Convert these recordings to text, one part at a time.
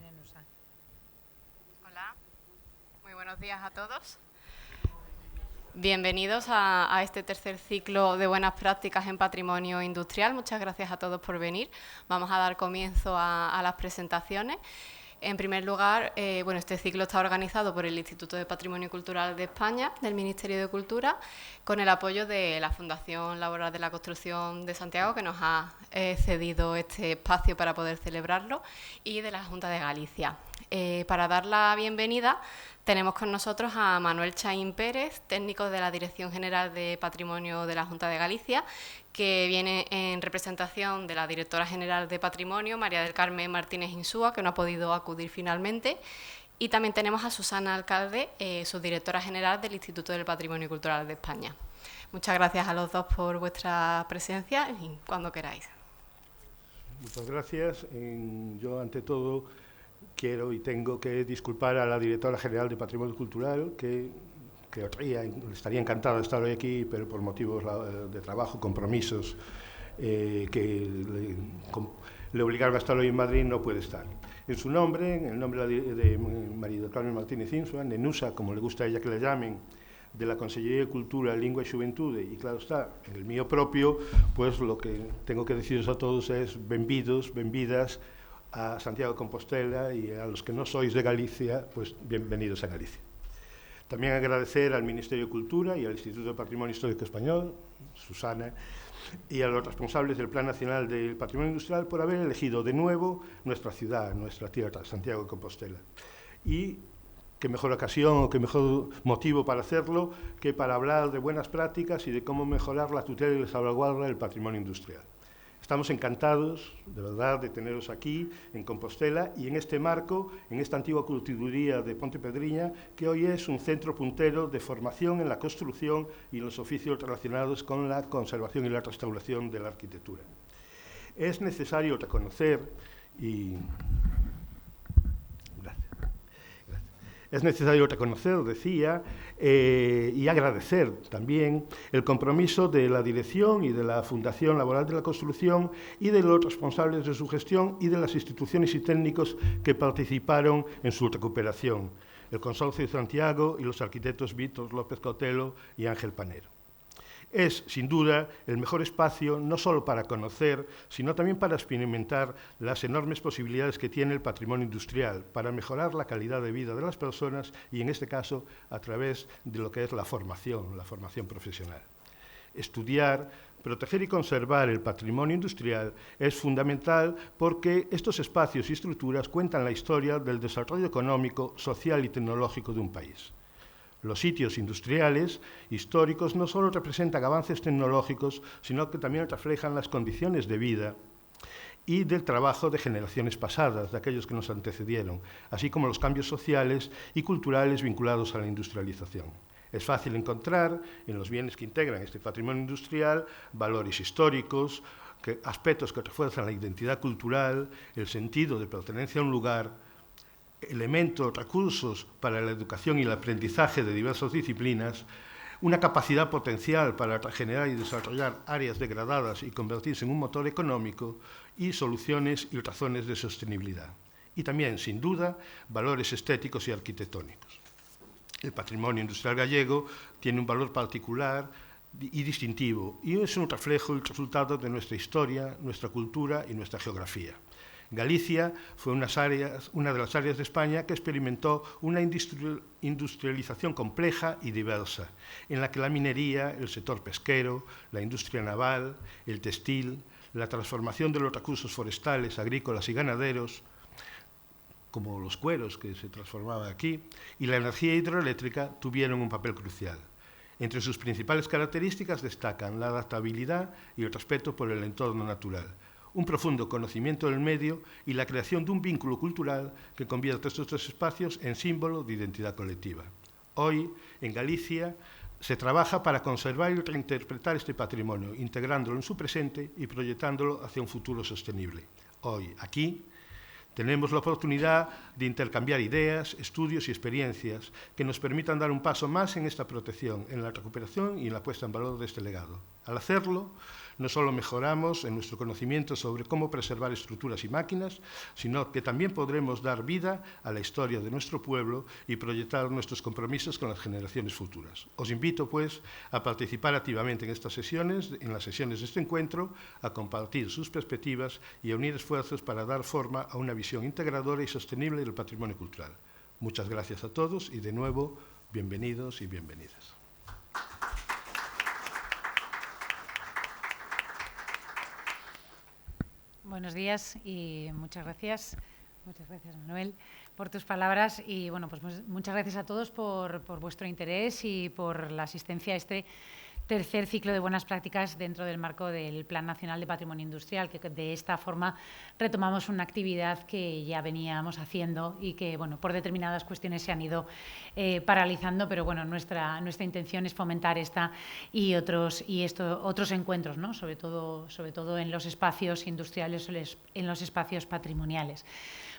Nenusa. Hola, muy buenos días a todos. Bienvenidos a este tercer ciclo de buenas prácticas en patrimonio industrial. Muchas gracias a todos por venir. Vamos a dar comienzo a las presentaciones. En primer lugar, este ciclo está organizado por el Instituto de Patrimonio Cultural de España, del Ministerio de Cultura, con el apoyo de la Fundación Laboral de la Construcción de Santiago, que nos ha cedido este espacio para poder celebrarlo, y de la Junta de Galicia. Para dar la bienvenida, tenemos con nosotros a Manuel Chaín Pérez, técnico de la Dirección General de Patrimonio de la Junta de Galicia, que viene en representación de la Directora General de Patrimonio, María del Carmen Martínez Insúa, que no ha podido acudir finalmente. Y también tenemos a Susana Alcalde, subdirectora general del Instituto del Patrimonio Cultural de España. Muchas gracias a los dos por vuestra presencia y cuando queráis. Muchas gracias. Yo, ante todo, quiero y tengo que disculpar a la Directora General de Patrimonio Cultural, que estaría encantada de estar hoy aquí, pero por motivos de trabajo, compromisos que le obligaron a estar hoy en Madrid, no puede estar. En su nombre, en el nombre de María del Carmen Martínez Insúa, Nenusa, como le gusta a ella que la llamen, de la Consellería de Cultura, Lingua y Xuventude, y claro está, en el mío propio, pues lo que tengo que deciros a todos es benvidos, benvidas a Santiago de Compostela, y a los que no sois de Galicia, pues bienvenidos a Galicia. También agradecer al Ministerio de Cultura y al Instituto de Patrimonio Histórico Español, Susana, y a los responsables del Plan Nacional del Patrimonio Industrial por haber elegido de nuevo nuestra ciudad, nuestra tierra, Santiago de Compostela. Y qué mejor ocasión o qué mejor motivo para hacerlo que para hablar de buenas prácticas y de cómo mejorar la tutela y la salvaguarda del patrimonio industrial. Estamos encantados, de verdad, de teneros aquí, en Compostela, y en este marco, en esta antigua curtiduría de Pontepedriña, que hoy es un centro puntero de formación en la construcción y los oficios relacionados con la conservación y la restauración de la arquitectura. Es necesario reconocer decía, y agradecer también el compromiso de la dirección y de la Fundación Laboral de la Construcción y de los responsables de su gestión y de las instituciones y técnicos que participaron en su recuperación, el Consorcio de Santiago y los arquitectos Víctor López Cotelo y Ángel Panero. Es, sin duda, el mejor espacio no solo para conocer, sino también para experimentar las enormes posibilidades que tiene el patrimonio industrial para mejorar la calidad de vida de las personas y, en este caso, a través de lo que es la formación profesional. Estudiar, proteger y conservar el patrimonio industrial es fundamental porque estos espacios y estructuras cuentan la historia del desarrollo económico, social y tecnológico de un país. Los sitios industriales históricos no solo representan avances tecnológicos, sino que también reflejan las condiciones de vida y del trabajo de generaciones pasadas, de aquellos que nos antecedieron, así como los cambios sociales y culturales vinculados a la industrialización. Es fácil encontrar en los bienes que integran este patrimonio industrial valores históricos, aspectos que refuerzan la identidad cultural, el sentido de pertenencia a un lugar, elementos, recursos para la educación y el aprendizaje de diversas disciplinas, una capacidad potencial para regenerar y desarrollar áreas degradadas y convertirse en un motor económico, y soluciones y razones de sostenibilidad. Y también, sin duda, valores estéticos y arquitectónicos. El patrimonio industrial gallego tiene un valor particular y distintivo, y es un reflejo y resultado de nuestra historia, nuestra cultura y nuestra geografía. Galicia fue una de las áreas de España que experimentó una industrialización compleja y diversa, en la que la minería, el sector pesquero, la industria naval, el textil, la transformación de los recursos forestales, agrícolas y ganaderos, como los cueros que se transformaban aquí, y la energía hidroeléctrica tuvieron un papel crucial. Entre sus principales características destacan la adaptabilidad y el respeto por el entorno natural, un profundo conocimiento del medio y la creación de un vínculo cultural que convierte estos tres espacios en símbolo de identidad colectiva. Hoy, en Galicia, se trabaja para conservar y reinterpretar este patrimonio, integrándolo en su presente y proyectándolo hacia un futuro sostenible. Hoy, aquí, tenemos la oportunidad de intercambiar ideas, estudios y experiencias que nos permitan dar un paso más en esta protección, en la recuperación y en la puesta en valor de este legado. Al hacerlo, No solo mejoramos en nuestro conocimiento sobre cómo preservar estructuras y máquinas, sino que también podremos dar vida a la historia de nuestro pueblo y proyectar nuestros compromisos con las generaciones futuras. Os invito, pues, a participar activamente en estas sesiones, en las sesiones de este encuentro, a compartir sus perspectivas y a unir esfuerzos para dar forma a una visión integradora y sostenible del patrimonio cultural. Muchas gracias a todos y, de nuevo, bienvenidos y bienvenidas. Buenos días y muchas gracias. Muchas gracias, Manuel, por tus palabras y bueno, pues muchas gracias a todos por vuestro interés y por la asistencia a este tercer ciclo de buenas prácticas dentro del marco del Plan Nacional de Patrimonio Industrial, que de esta forma retomamos una actividad que ya veníamos haciendo y que, bueno, por determinadas cuestiones se han ido paralizando, pero bueno, nuestra intención es fomentar esta y otros encuentros, ¿no? Sobre todo en los espacios industriales, en los espacios patrimoniales.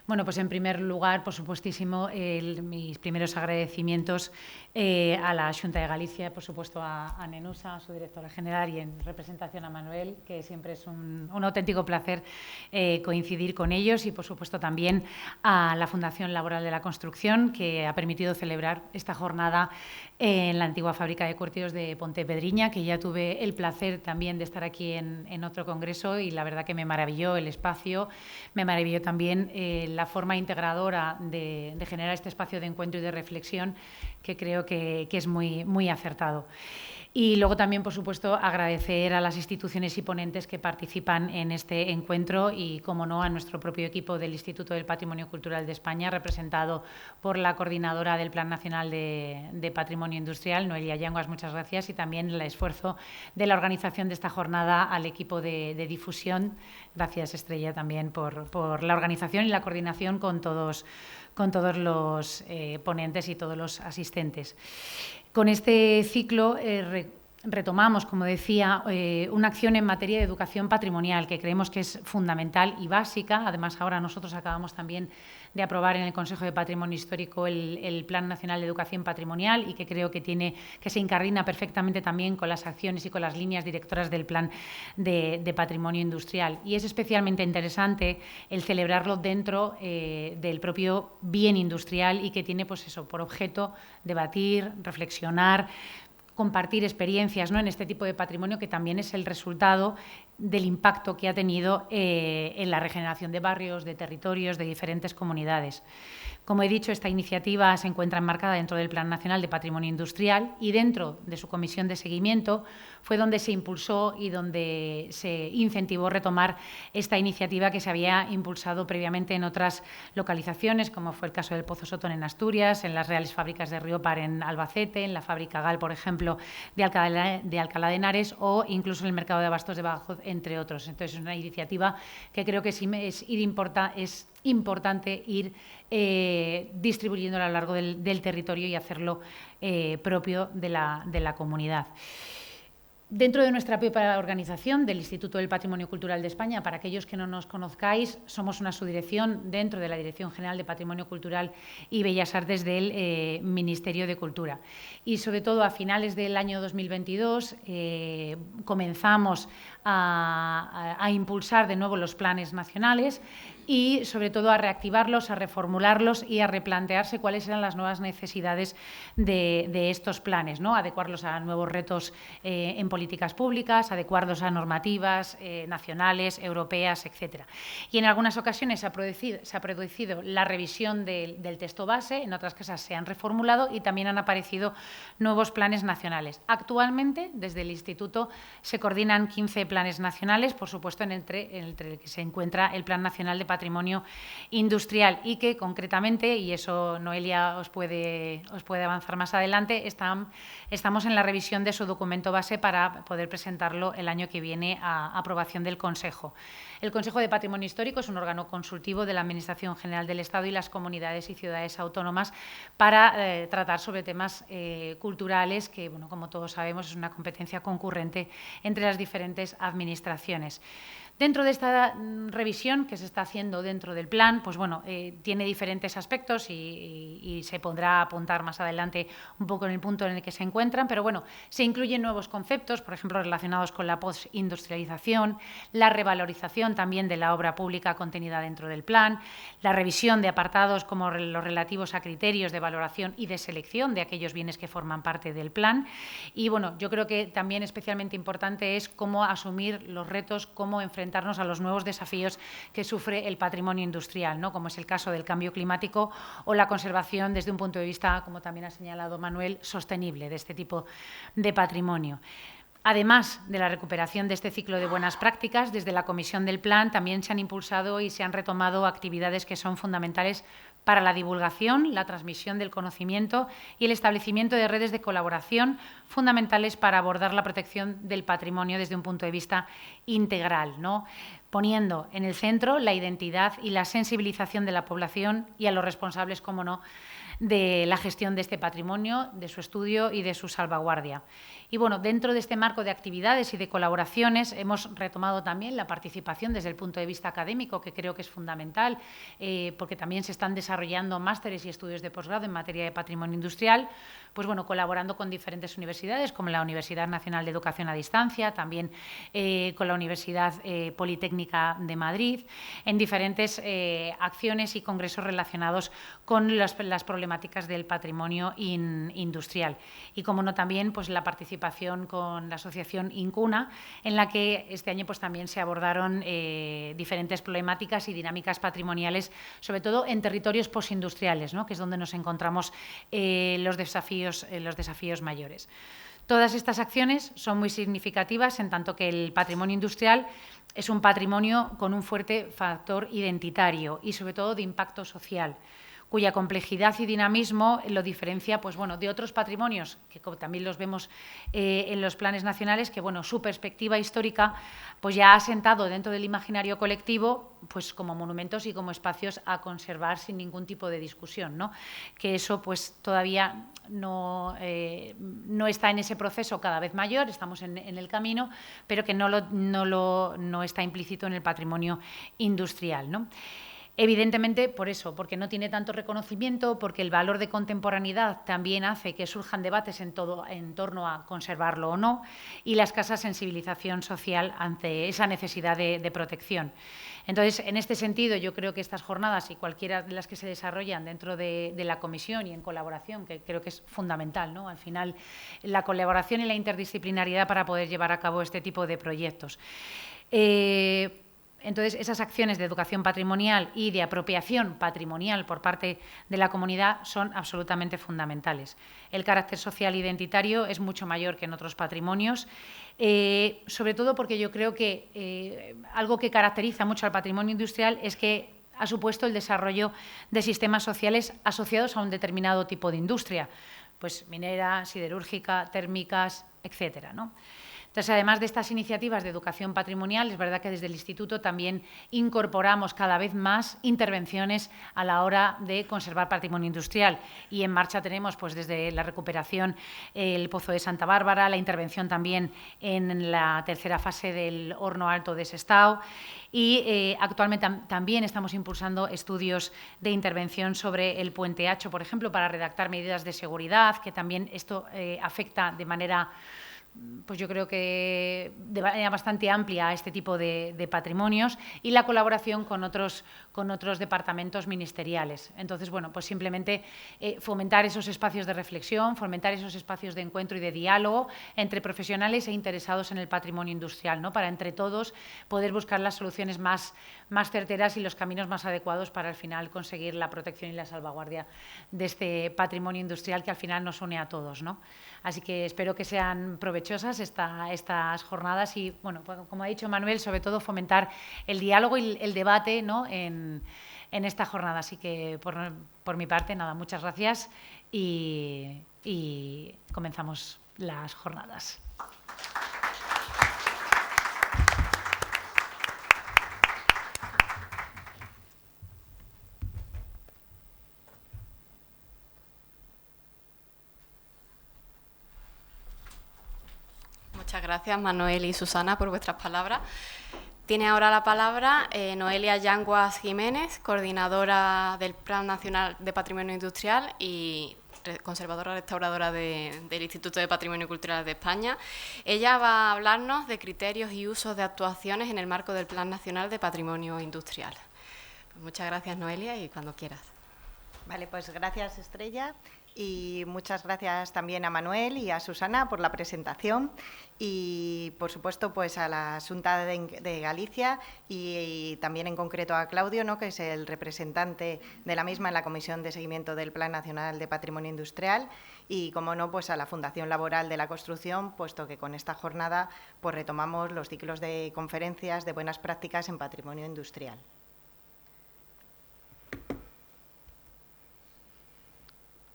Bueno, pues en primer lugar, por supuestísimo, mis primeros agradecimientos a la Xunta de Galicia, por supuesto a Nenusa, a su directora general, y en representación a Manuel, que siempre es un auténtico placer coincidir con ellos, y por supuesto también a la Fundación Laboral de la Construcción, que ha permitido celebrar esta jornada en la antigua fábrica de curtidos de Pontepedriña, que ya tuve el placer también de estar aquí en otro congreso y la verdad que me maravilló el espacio, me maravilló también la forma integradora de generar este espacio de encuentro y de reflexión, que creo que es muy acertado. Y luego también, por supuesto, agradecer a las instituciones y ponentes que participan en este encuentro y, como no, a nuestro propio equipo del Instituto del Patrimonio Cultural de España, representado por la coordinadora del Plan Nacional de Patrimonio Industrial, Noelia Yanguas, muchas gracias, y también el esfuerzo de la organización de esta jornada al equipo de difusión. Gracias, Estrella, también por la organización y la coordinación con todos los ponentes y todos los asistentes. Con este ciclo retomamos, como decía, una acción en materia de educación patrimonial que creemos que es fundamental y básica. Además, ahora nosotros acabamos también de aprobar en el Consejo de Patrimonio Histórico el Plan Nacional de Educación Patrimonial y que creo que se incardina perfectamente también con las acciones y con las líneas directoras del Plan de Patrimonio Industrial. Y es especialmente interesante el celebrarlo dentro del propio bien industrial y que tiene, pues eso, por objeto debatir, reflexionar, compartir experiencias, ¿no?, en este tipo de patrimonio, que también es el resultado del impacto que ha tenido en la regeneración de barrios, de territorios, de diferentes comunidades. Como he dicho, esta iniciativa se encuentra enmarcada dentro del Plan Nacional de Patrimonio Industrial y dentro de su comisión de seguimiento fue donde se impulsó y donde se incentivó retomar esta iniciativa que se había impulsado previamente en otras localizaciones, como fue el caso del Pozo Sotón en Asturias, en las Reales Fábricas de Riópar en Albacete, en la Fábrica Gal, por ejemplo, de Alcalá de Henares, o incluso en el Mercado de Abastos de Badajoz, entre otros. Entonces, es una iniciativa que creo que sí es importante ir distribuyendo a lo largo del territorio y hacerlo propio de la comunidad. Dentro de nuestra propia organización, del Instituto del Patrimonio Cultural de España, para aquellos que no nos conozcáis, somos una subdirección dentro de la Dirección General de Patrimonio Cultural y Bellas Artes del Ministerio de Cultura. Y sobre todo a finales del año 2022 comenzamos a impulsar de nuevo los planes nacionales y sobre todo a reactivarlos, a reformularlos y a replantearse cuáles eran las nuevas necesidades de estos planes, ¿no? Adecuarlos a nuevos retos en políticas públicas, adecuarlos a normativas nacionales, europeas, etcétera. Y en algunas ocasiones se ha producido la revisión del texto base, en otras cosas se han reformulado y también han aparecido nuevos planes nacionales. Actualmente, desde el Instituto, se coordinan 15 planes nacionales, por supuesto, entre el que se encuentra el Plan Nacional de Patrimonio Industrial y que concretamente, y eso Noelia os puede avanzar más adelante, estamos en la revisión de su documento base para poder presentarlo el año que viene a aprobación del Consejo. El Consejo de Patrimonio Histórico es un órgano consultivo de la Administración General del Estado y las comunidades y ciudades autónomas para tratar sobre temas culturales que, bueno, como todos sabemos, es una competencia concurrente entre las diferentes administraciones. Dentro de esta revisión que se está haciendo dentro del plan, pues bueno, tiene diferentes aspectos y se podrá apuntar más adelante un poco en el punto en el que se encuentran, pero bueno, se incluyen nuevos conceptos, por ejemplo, relacionados con la postindustrialización, la revalorización también de la obra pública contenida dentro del plan, la revisión de apartados como los relativos a criterios de valoración y de selección de aquellos bienes que forman parte del plan. Y bueno, yo creo que también especialmente importante es cómo asumir los retos, cómo enfrentarnos a los nuevos desafíos que sufre el patrimonio industrial, ¿no? Como es el caso del cambio climático o la conservación desde un punto de vista, como también ha señalado Manuel, sostenible de este tipo de patrimonio. Además de la recuperación de este ciclo de buenas prácticas, desde la Comisión del Plan también se han impulsado y se han retomado actividades que son fundamentales para la divulgación, la transmisión del conocimiento y el establecimiento de redes de colaboración fundamentales para abordar la protección del patrimonio desde un punto de vista integral, ¿no? Poniendo en el centro la identidad y la sensibilización de la población y a los responsables, como no, de la gestión de este patrimonio, de su estudio y de su salvaguardia. Y bueno, dentro de este marco de actividades y de colaboraciones hemos retomado también la participación desde el punto de vista académico, que creo que es fundamental, porque también se están desarrollando másteres y estudios de posgrado en materia de patrimonio industrial, pues bueno, colaborando con diferentes universidades, como la Universidad Nacional de Educación a Distancia, también con la Universidad Politécnica de Madrid, en diferentes acciones y congresos relacionados con las problemáticas del patrimonio industrial. Y, como no, también pues la participación con la asociación Incuna, en la que este año pues también se abordaron diferentes problemáticas y dinámicas patrimoniales, sobre todo en territorios postindustriales, ¿no? Que es donde nos encontramos los desafíos mayores. Todas estas acciones son muy significativas, en tanto que el patrimonio industrial es un patrimonio con un fuerte factor identitario y, sobre todo, de impacto social, cuya complejidad y dinamismo lo diferencia, pues bueno, de otros patrimonios, que también los vemos en los planes nacionales, que bueno, su perspectiva histórica pues ya ha sentado dentro del imaginario colectivo pues como monumentos y como espacios a conservar sin ningún tipo de discusión, ¿no? Que eso pues todavía no está en ese proceso cada vez mayor, estamos en el camino, pero que no está implícito en el patrimonio industrial, ¿no? Evidentemente, por eso, porque no tiene tanto reconocimiento, porque el valor de contemporaneidad también hace que surjan debates en torno a conservarlo o no, y la escasa sensibilización social ante esa necesidad de protección. Entonces, en este sentido, yo creo que estas jornadas y cualquiera de las que se desarrollan dentro de la comisión y en colaboración, que creo que es fundamental, ¿no? Al final, la colaboración y la interdisciplinariedad para poder llevar a cabo este tipo de proyectos. Entonces, esas acciones de educación patrimonial y de apropiación patrimonial por parte de la comunidad son absolutamente fundamentales. El carácter social identitario es mucho mayor que en otros patrimonios, sobre todo porque yo creo que algo que caracteriza mucho al patrimonio industrial es que ha supuesto el desarrollo de sistemas sociales asociados a un determinado tipo de industria, pues minera, siderúrgica, térmicas, etcétera, ¿no? Entonces, además de estas iniciativas de educación patrimonial, es verdad que desde el Instituto también incorporamos cada vez más intervenciones a la hora de conservar patrimonio industrial. Y en marcha tenemos, pues, desde la recuperación, el Pozo de Santa Bárbara, la intervención también en la tercera fase del Horno Alto de Sestao. Y actualmente también estamos impulsando estudios de intervención sobre el Puente Acho, por ejemplo, para redactar medidas de seguridad, que también esto afecta de manera, pues yo creo que de manera bastante amplia a este tipo de patrimonios, y la colaboración con otros departamentos ministeriales. Entonces, bueno, pues simplemente fomentar esos espacios de reflexión, fomentar esos espacios de encuentro y de diálogo entre profesionales e interesados en el patrimonio industrial, ¿no? Para entre todos poder buscar las soluciones más certeras y los caminos más adecuados para al final conseguir la protección y la salvaguardia de este patrimonio industrial que al final nos une a todos, ¿no? Así que espero que sean provechosas estas jornadas y, bueno, pues, como ha dicho Manuel, sobre todo fomentar el diálogo y el debate, ¿no? en esta jornada. Así que, por mi parte, nada, muchas gracias y comenzamos las jornadas. Muchas gracias, Manuel y Susana, por vuestras palabras. Tiene ahora la palabra Noelia Yanguas Jiménez, coordinadora del Plan Nacional de Patrimonio Industrial y conservadora restauradora del Instituto de Patrimonio Cultural de España. Ella va a hablarnos de criterios y usos de actuaciones en el marco del Plan Nacional de Patrimonio Industrial. Pues muchas gracias, Noelia, y cuando quieras. Vale, pues gracias, Estrella, y muchas gracias también a Manuel y a Susana por la presentación y, por supuesto, pues a la Xunta de Galicia y también en concreto a Claudio, ¿no?, que es el representante de la misma en la Comisión de Seguimiento del Plan Nacional de Patrimonio Industrial y, como no, pues a la Fundación Laboral de la Construcción, puesto que con esta jornada pues retomamos los ciclos de conferencias de buenas prácticas en patrimonio industrial.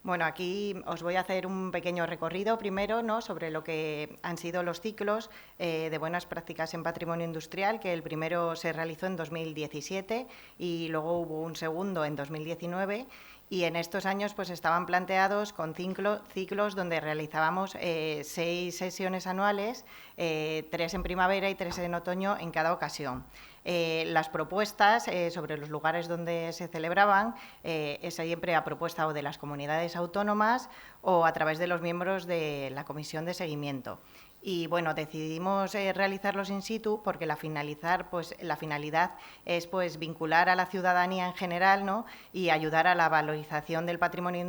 Bueno, aquí os voy a hacer un pequeño recorrido primero, ¿no?, sobre lo que han sido los ciclos de buenas prácticas en patrimonio industrial, que el primero se realizó en 2017 y luego hubo un segundo en 2019. Y en estos años pues estaban planteados con ciclos donde realizábamos 6 sesiones anuales, 3 en primavera y 3 en otoño en cada ocasión. Las propuestas sobre los lugares donde se celebraban es siempre a propuesta o de las comunidades autónomas o a través de los miembros de la comisión de seguimiento. Y bueno, decidimos realizarlos in situ porque la finalidad es pues vincular a la ciudadanía en general, ¿no?, y ayudar a la valorización del patrimonio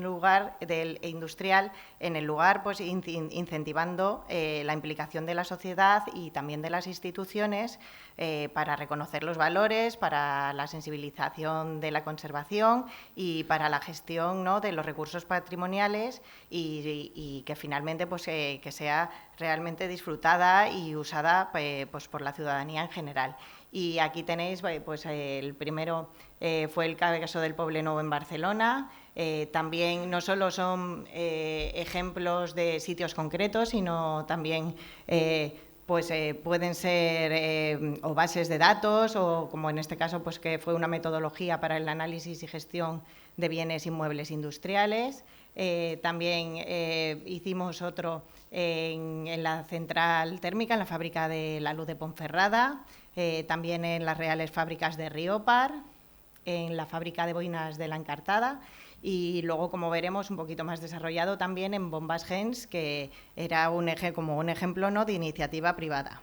industrial en el lugar, pues incentivando la implicación de la sociedad y también de las instituciones para reconocer los valores, para la sensibilización de la conservación y para la gestión, ¿no?, de los recursos patrimoniales y que finalmente pues que sea realmente disfrutada y usada pues por la ciudadanía en general. Y aquí tenéis, pues el primero fue el caso del Poblenou en Barcelona. También no solo son ejemplos de sitios concretos, sino también pueden ser o bases de datos o, como en este caso, pues que fue una metodología para el análisis y gestión de bienes inmuebles industriales. También hicimos otro en la central térmica, en la fábrica de la luz de Ponferrada, también en las Reales Fábricas de Riópar, en la fábrica de boinas de la Encartada y luego, como veremos, un poquito más desarrollado también en Bombas Gens, que era como un ejemplo, ¿no?, de iniciativa privada.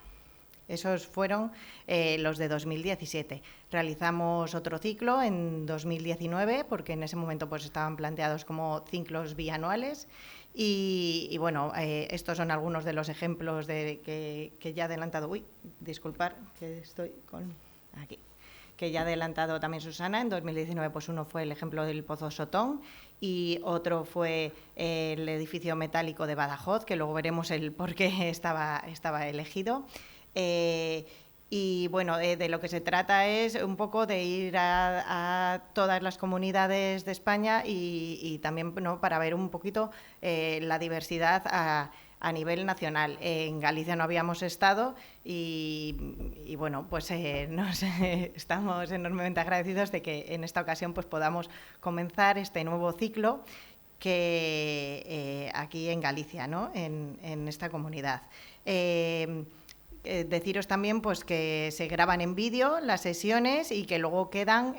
Esos fueron los de 2017. Realizamos otro ciclo en 2019, porque en ese momento pues estaban planteados como ciclos bianuales. Y bueno, estos son algunos de los ejemplos que ya he adelantado. Uy, disculpar, que estoy con... aquí. Que ya ha adelantado también Susana. En 2019 pues uno fue el ejemplo del Pozo Sotón y otro fue el edificio metálico de Badajoz, que luego veremos el por qué estaba elegido. Y bueno, de lo que se trata es un poco de ir a todas las comunidades de España y también, ¿no?, para ver un poquito la diversidad a nivel nacional. En Galicia no habíamos estado y bueno, pues estamos enormemente agradecidos de que en esta ocasión pues podamos comenzar este nuevo ciclo que aquí en Galicia, ¿no?, en esta comunidad. Deciros también pues que se graban en vídeo las sesiones y que luego quedan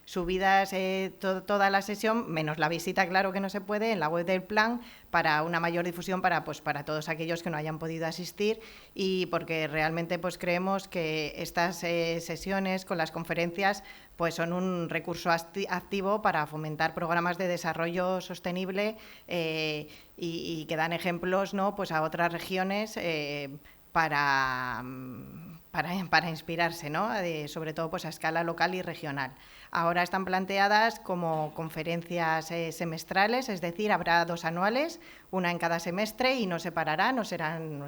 subidas toda la sesión, menos la visita, claro que no se puede, en la web del plan para una mayor difusión para todos aquellos que no hayan podido asistir y porque realmente pues creemos que estas sesiones con las conferencias pues son un recurso activo para fomentar programas de desarrollo sostenible y que dan ejemplos, ¿no?, pues a otras regiones para inspirarse, ¿no?, sobre todo pues a escala local y regional. Ahora están planteadas como conferencias semestrales, es decir, habrá 2 anuales, una en cada semestre y no se parará, serán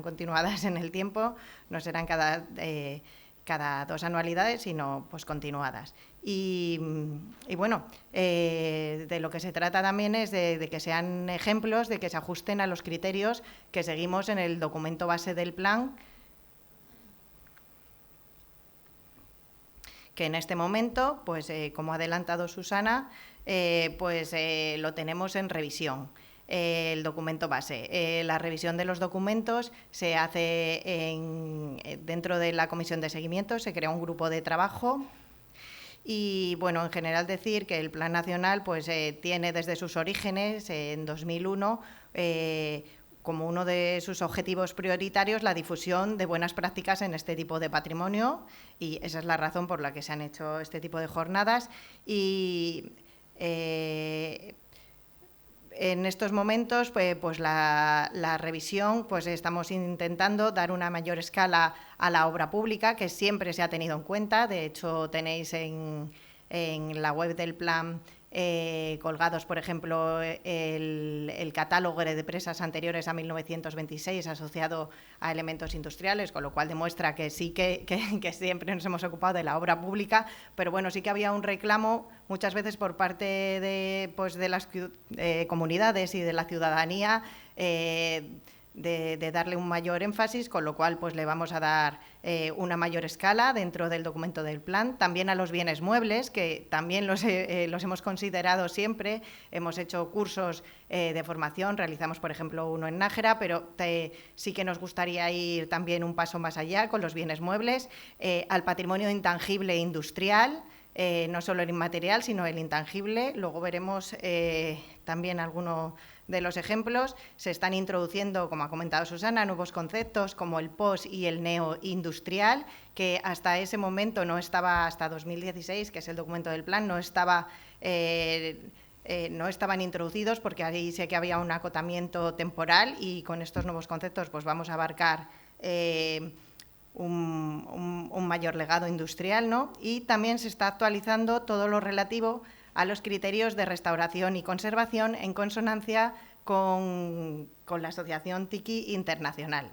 continuadas en el tiempo, no serán cada 2 anualidades, sino pues continuadas. Y bueno, de lo que se trata también es de que sean ejemplos, de que se ajusten a los criterios que seguimos en el documento base del plan, que en este momento, pues como ha adelantado Susana, lo tenemos en revisión. el documento base. La revisión de los documentos se hace dentro de la comisión de seguimiento, se crea un grupo de trabajo. Y, bueno, en general decir que el Plan Nacional pues, tiene desde sus orígenes, en 2001, como uno de sus objetivos prioritarios la difusión de buenas prácticas en este tipo de patrimonio, y esa es la razón por la que se han hecho este tipo de jornadas. Y en estos momentos, pues la revisión, pues estamos intentando dar una mayor escala a la obra pública, que siempre se ha tenido en cuenta. De hecho, tenéis en la web del plan colgados, por ejemplo, el catálogo de empresas anteriores a 1926 asociado a elementos industriales, con lo cual demuestra que sí que siempre nos hemos ocupado de la obra pública, pero bueno, sí que había un reclamo muchas veces por parte de las comunidades y de la ciudadanía de darle un mayor énfasis, con lo cual pues le vamos a dar una mayor escala dentro del documento del plan. También a los bienes muebles, que también los hemos considerado siempre. Hemos hecho cursos de formación, realizamos, por ejemplo, uno en Nájera, pero sí que nos gustaría ir también un paso más allá con los bienes muebles, al patrimonio intangible e industrial. No solo el inmaterial, sino el intangible. Luego veremos también alguno de los ejemplos. Se están introduciendo, como ha comentado Susana, nuevos conceptos como el post y el neoindustrial, que hasta ese momento no estaba, hasta 2016, que es el documento del plan, no estaban introducidos, porque ahí sí que había un acotamiento temporal, y con estos nuevos conceptos pues vamos a abarcar un mayor legado industrial, ¿no? Y también se está actualizando todo lo relativo a los criterios de restauración y conservación en consonancia con la Asociación TICI Internacional.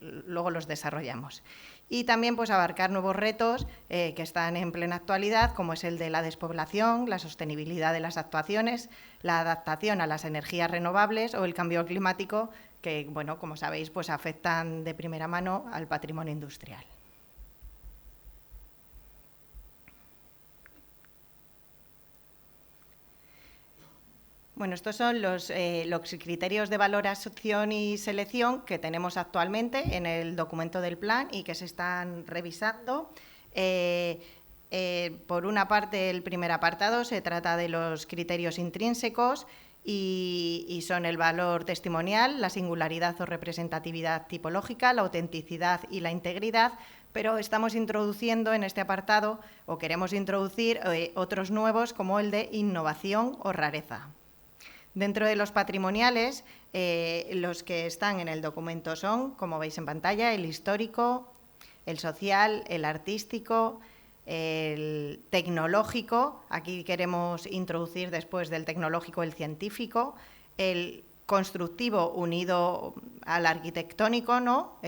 Luego los desarrollamos. Y también pues, abarcar nuevos retos que están en plena actualidad, como es el de la despoblación, la sostenibilidad de las actuaciones, la adaptación a las energías renovables o el cambio climático, que, bueno, como sabéis, pues afectan de primera mano al patrimonio industrial. Bueno, estos son los criterios de valoración y selección que tenemos actualmente en el documento del plan y que se están revisando. Por una parte, el primer apartado se trata de los criterios intrínsecos y son el valor testimonial, la singularidad o representatividad tipológica, la autenticidad y la integridad, pero estamos introduciendo en este apartado, o queremos introducir, otros nuevos como el de innovación o rareza. Dentro de los patrimoniales, los que están en el documento son, como veis en pantalla, el histórico, el social, el artístico, el tecnológico. Aquí queremos introducir después del tecnológico el científico, el constructivo unido al arquitectónico, ¿no?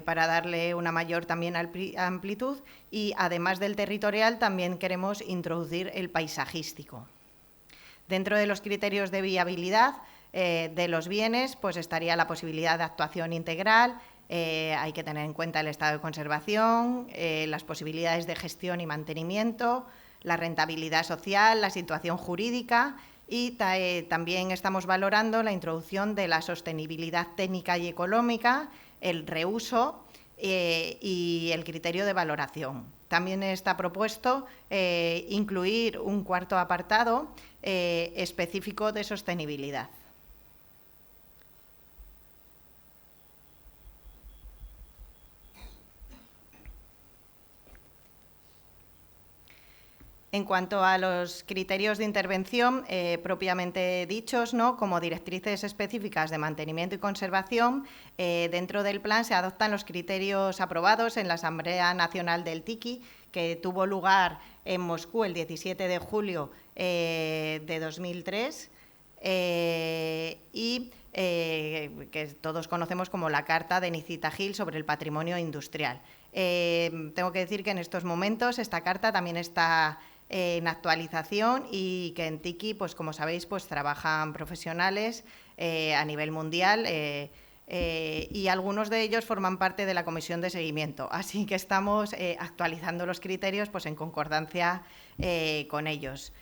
Para darle una mayor también amplitud, y además del territorial también queremos introducir el paisajístico. Dentro de los criterios de viabilidad de los bienes, pues estaría la posibilidad de actuación integral. Hay que tener en cuenta el estado de conservación, las posibilidades de gestión y mantenimiento, la rentabilidad social, la situación jurídica, y también estamos valorando la introducción de la sostenibilidad técnica y económica, el reuso y el criterio de valoración. También está propuesto incluir un cuarto apartado específico de sostenibilidad. En cuanto a los criterios de intervención propiamente dichos, ¿no? Como directrices específicas de mantenimiento y conservación, dentro del plan se adoptan los criterios aprobados en la Asamblea Nacional del TICI, que tuvo lugar en Moscú el 17 de julio de 2003, y que todos conocemos como la Carta de Nicita Gil sobre el patrimonio industrial. Tengo que decir que en estos momentos esta carta también está en actualización, y que en TICI, pues como sabéis, pues trabajan profesionales a nivel mundial, y algunos de ellos forman parte de la comisión de seguimiento, así que estamos actualizando los criterios pues en concordancia con ellos.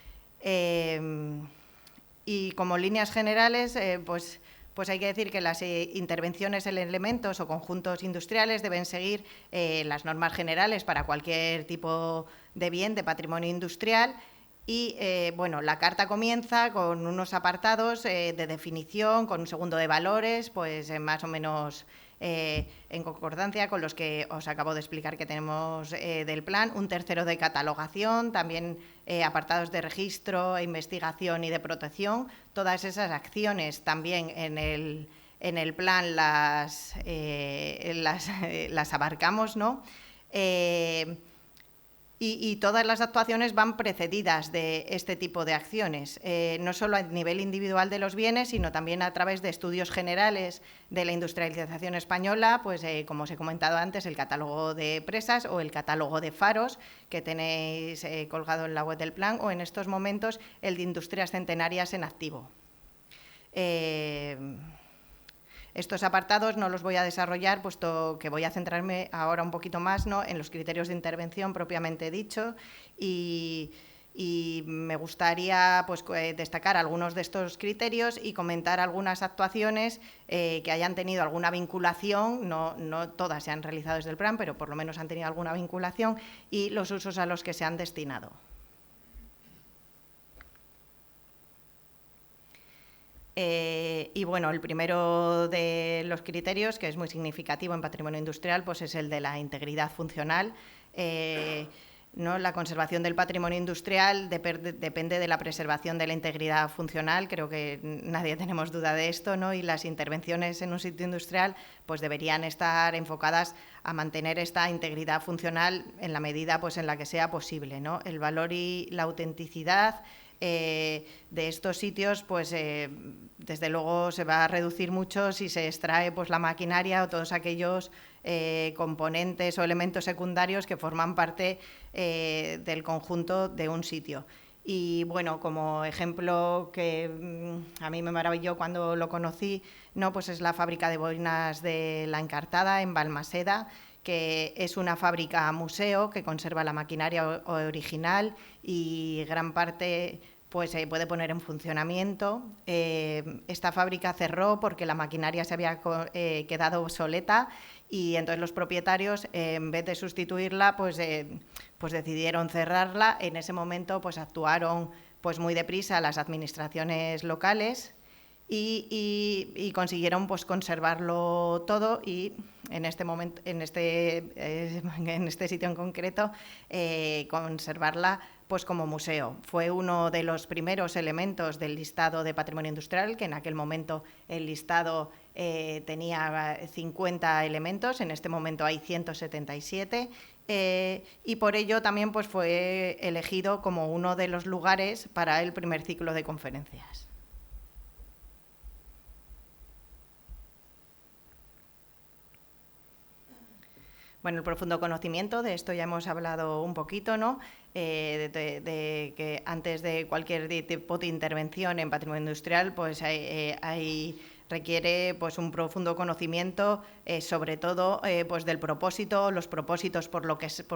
Y como líneas generales, pues hay que decir que las intervenciones en elementos o conjuntos industriales deben seguir las normas generales para cualquier tipo de bien de patrimonio industrial. Y, bueno, la carta comienza con unos apartados de definición, con un segundo de valores, pues más o menos en concordancia con los que os acabo de explicar que tenemos del plan, un tercero de catalogación, también apartados de registro, investigación y de protección. Todas esas acciones también en el plan las abarcamos, ¿no? Y todas las actuaciones van precedidas de este tipo de acciones, no solo a nivel individual de los bienes, sino también a través de estudios generales de la industrialización española, pues como os he comentado antes, el catálogo de presas o el catálogo de faros que tenéis colgado en la web del plan, o en estos momentos el de industrias centenarias en activo. Estos apartados no los voy a desarrollar, puesto que voy a centrarme ahora un poquito más, ¿no?, en los criterios de intervención propiamente dicho, y me gustaría, pues, destacar algunos de estos criterios y comentar algunas actuaciones que hayan tenido alguna vinculación, no todas se han realizado desde el plan, pero por lo menos han tenido alguna vinculación, y los usos a los que se han destinado. Y bueno, el primero de los criterios, que es muy significativo en patrimonio industrial, pues es el de la integridad funcional. ¿No? La conservación del patrimonio industrial depende de la preservación de la integridad funcional, creo que nadie tenemos duda de esto, ¿no? Y las intervenciones en un sitio industrial pues deberían estar enfocadas a mantener esta integridad funcional en la medida pues en la que sea posible, ¿no? El valor y la autenticidad de estos sitios, pues desde luego se va a reducir mucho si se extrae pues la maquinaria o todos aquellos componentes o elementos secundarios que forman parte del conjunto de un sitio. Y bueno, como ejemplo que a mí me maravilló cuando lo conocí, ¿no?, pues es la fábrica de boinas de La Encartada en Balmaseda, que es una fábrica museo que conserva la maquinaria original y gran parte pues se puede poner en funcionamiento. Esta fábrica cerró porque la maquinaria se había quedado obsoleta, y entonces los propietarios, en vez de sustituirla, pues decidieron cerrarla. En ese momento pues actuaron pues muy deprisa las administraciones locales y consiguieron pues conservarlo todo, y en este momento, en este sitio en concreto, conservarla pues como museo. Fue uno de los primeros elementos del listado de patrimonio industrial, que en aquel momento el listado tenía 50 elementos, en este momento hay 177, y por ello también pues fue elegido como uno de los lugares para el primer ciclo de conferencias. Bueno, el profundo conocimiento, de esto ya hemos hablado un poquito, ¿no? De que antes de cualquier tipo de intervención en patrimonio industrial, pues requiere pues un profundo conocimiento, sobre todo pues del propósito, los propósitos por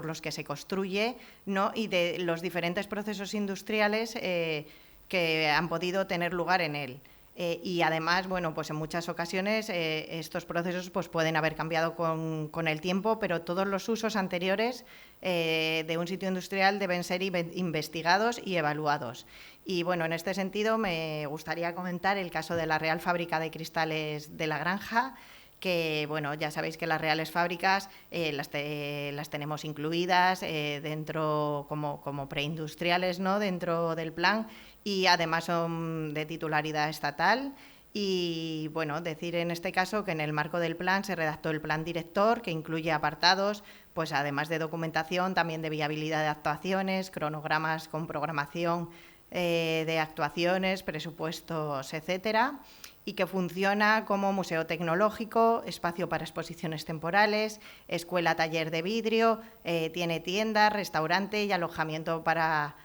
los que se construye, ¿no?, y de los diferentes procesos industriales que han podido tener lugar en él. Y además, bueno, pues en muchas ocasiones estos procesos pues pueden haber cambiado con el tiempo, pero todos los usos anteriores de un sitio industrial deben ser investigados y evaluados. Y bueno, en este sentido me gustaría comentar el caso de la Real Fábrica de Cristales de La Granja, que bueno, ya sabéis que las reales fábricas las tenemos incluidas dentro como preindustriales, ¿no?, dentro del plan, y además son de titularidad estatal. Y bueno, decir en este caso que en el marco del plan se redactó el plan director, que incluye apartados, pues además de documentación, también de viabilidad de actuaciones, cronogramas con programación de actuaciones, presupuestos, etcétera, y que funciona como museo tecnológico, espacio para exposiciones temporales, escuela taller de vidrio, tiene tienda, restaurante y alojamiento para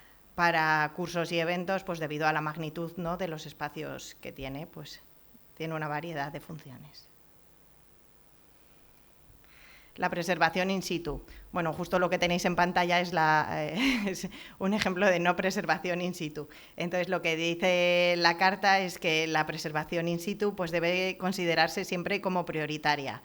cursos y eventos, pues debido a la magnitud, ¿no?, de los espacios que tiene, pues tiene una variedad de funciones. la preservación in situ. Bueno, justo lo que tenéis en pantalla es un ejemplo de no preservación in situ. Entonces, lo que dice la carta es que la preservación in situ pues, debe considerarse siempre como prioritaria,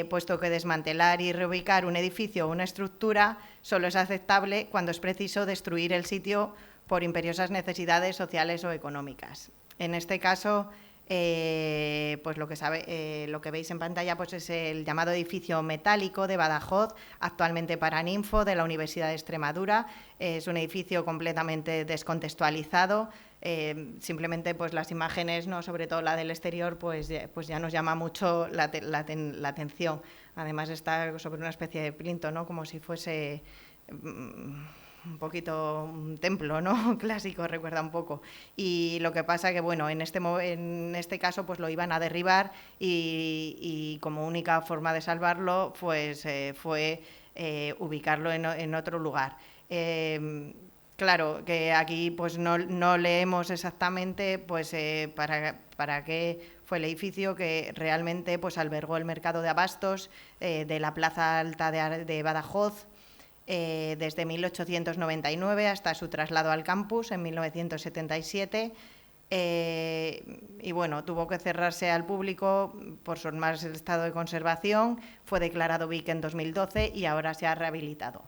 puesto que desmantelar y reubicar un edificio o una estructura solo es aceptable cuando es preciso destruir el sitio por imperiosas necesidades sociales o económicas. En este caso, pues lo que veis en pantalla pues es el llamado edificio metálico de Badajoz, actualmente Paraninfo, de la Universidad de Extremadura. Es un edificio completamente descontextualizado. Simplemente pues las imágenes, ¿no?, sobre todo la del exterior, pues ya nos llama mucho la atención. Además está sobre una especie de plinto, ¿no?, como si fuese un poquito un templo, ¿no?, clásico, recuerda un poco. Y lo que pasa que, bueno, en este caso pues lo iban a derribar y como única forma de salvarlo pues fue ubicarlo en otro lugar. Claro, que aquí pues no leemos exactamente pues para qué fue el edificio, que realmente pues albergó el mercado de abastos de la Plaza Alta de Badajoz, desde 1899 hasta su traslado al campus en 1977. Y bueno, tuvo que cerrarse al público por su mal estado de conservación, fue declarado BIC en 2012 y ahora se ha rehabilitado.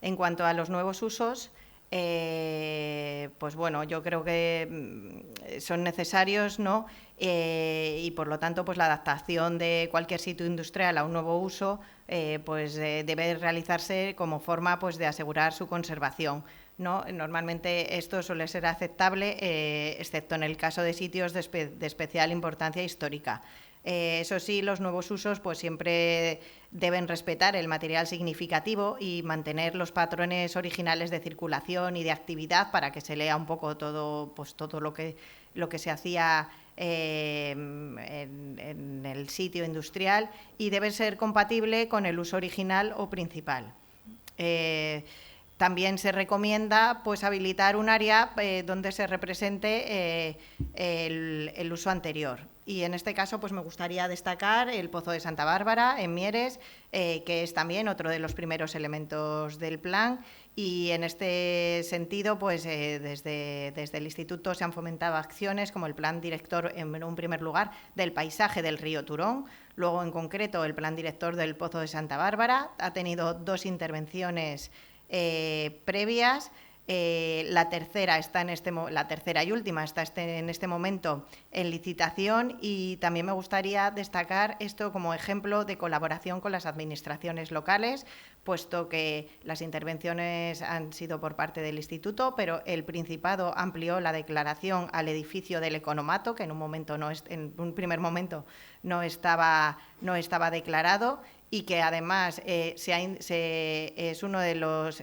En cuanto a los nuevos usos, pues bueno, yo creo que son necesarios, ¿no? Y por lo tanto, pues la adaptación de cualquier sitio industrial a un nuevo uso, pues debe realizarse como forma pues de asegurar su conservación, ¿no? Normalmente esto suele ser aceptable, excepto en el caso de sitios de especial importancia histórica. Eso sí, los nuevos usos pues siempre deben respetar el material significativo y mantener los patrones originales de circulación y de actividad para que se lea un poco todo, pues, todo lo que se hacía en el sitio industrial, y debe ser compatible con el uso original o principal. También se recomienda pues habilitar un área donde se represente el uso anterior. Y en este caso pues me gustaría destacar el Pozo de Santa Bárbara en Mieres, que es también otro de los primeros elementos del plan. Y en este sentido, pues desde el Instituto se han fomentado acciones como el plan director, en un primer lugar, del paisaje del río Turón. Luego, en concreto, el plan director del Pozo de Santa Bárbara ha tenido 2 intervenciones previas. La tercera y última está en este momento en licitación, y también me gustaría destacar esto como ejemplo de colaboración con las administraciones locales, puesto que las intervenciones han sido por parte del Instituto, pero el Principado amplió la declaración al edificio del economato, que en un primer momento no estaba declarado, y que además es uno de los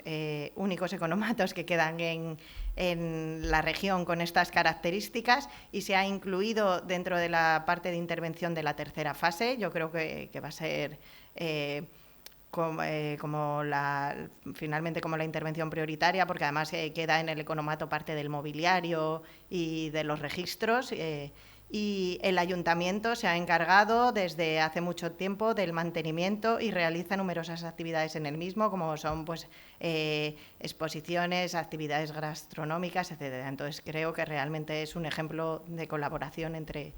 únicos economatos que quedan en la región con estas características, y se ha incluido dentro de la parte de intervención de la tercera fase. Yo creo que va a ser finalmente como la intervención prioritaria, porque además queda en el economato parte del mobiliario y de los registros. Y el ayuntamiento se ha encargado desde hace mucho tiempo del mantenimiento y realiza numerosas actividades en el mismo, como son pues exposiciones, actividades gastronómicas, etcétera. Entonces creo que realmente es un ejemplo de colaboración entre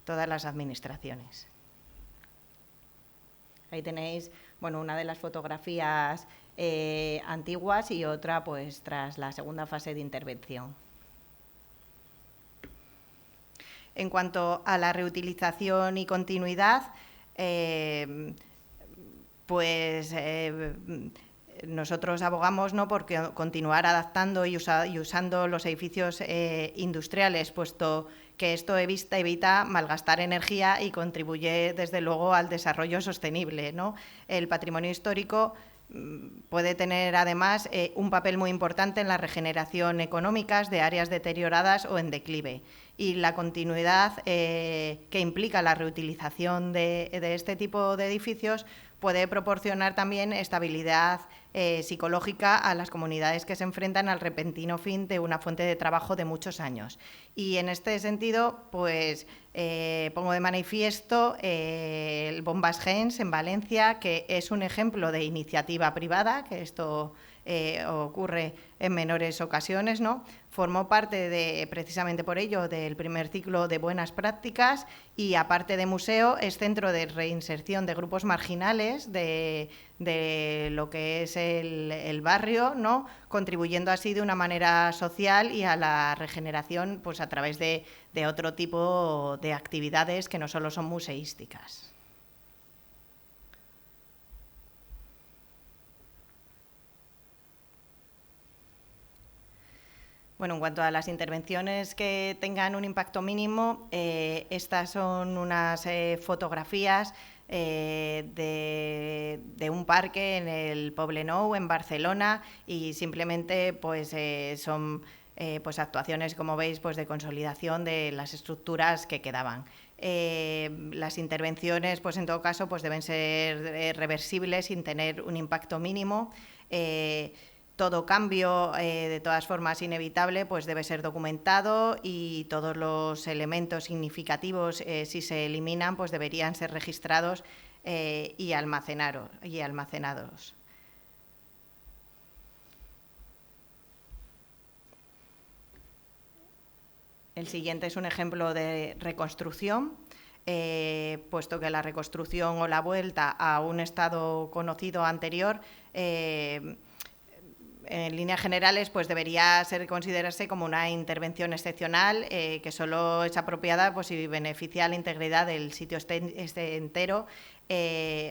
todas las administraciones. Ahí tenéis, bueno, una de las fotografías antiguas y otra pues tras la segunda fase de intervención. En cuanto a la reutilización y continuidad, nosotros abogamos, ¿no?, por continuar adaptando y usando los edificios industriales, puesto que esto evita malgastar energía y contribuye, desde luego, al desarrollo sostenible, ¿no? El patrimonio histórico puede tener, además, un papel muy importante en la regeneración económica de áreas deterioradas o en declive. y la continuidad que implica la reutilización de este tipo de edificios puede proporcionar también estabilidad psicológica a las comunidades que se enfrentan al repentino fin de una fuente de trabajo de muchos años. Y en este sentido, pues pongo de manifiesto el Bombas Gens en Valencia, que es un ejemplo de iniciativa privada, que esto ocurre en menores ocasiones, ¿no? Formó parte precisamente por ello, del primer ciclo de buenas prácticas y, aparte de museo, es centro de reinserción de grupos marginales de lo que es el barrio, ¿no? Contribuyendo así de una manera social y a la regeneración, pues a través de otro tipo de actividades que no solo son museísticas. Bueno, en cuanto a las intervenciones que tengan un impacto mínimo, estas son unas fotografías de un parque en el Poblenou, en Barcelona, y simplemente pues, son pues actuaciones, como veis, pues de consolidación de las estructuras que quedaban. Las intervenciones, pues en todo caso, pues deben ser reversibles sin tener un impacto mínimo. Todo cambio, de todas formas inevitable, pues debe ser documentado, y todos los elementos significativos, si se eliminan, pues deberían ser registrados y almacenados. El siguiente es un ejemplo de reconstrucción. Puesto que la reconstrucción o la vuelta a un estado conocido anterior, en líneas generales, pues debería considerarse como una intervención excepcional, que solo es apropiada pues, si beneficia a la integridad del sitio este entero,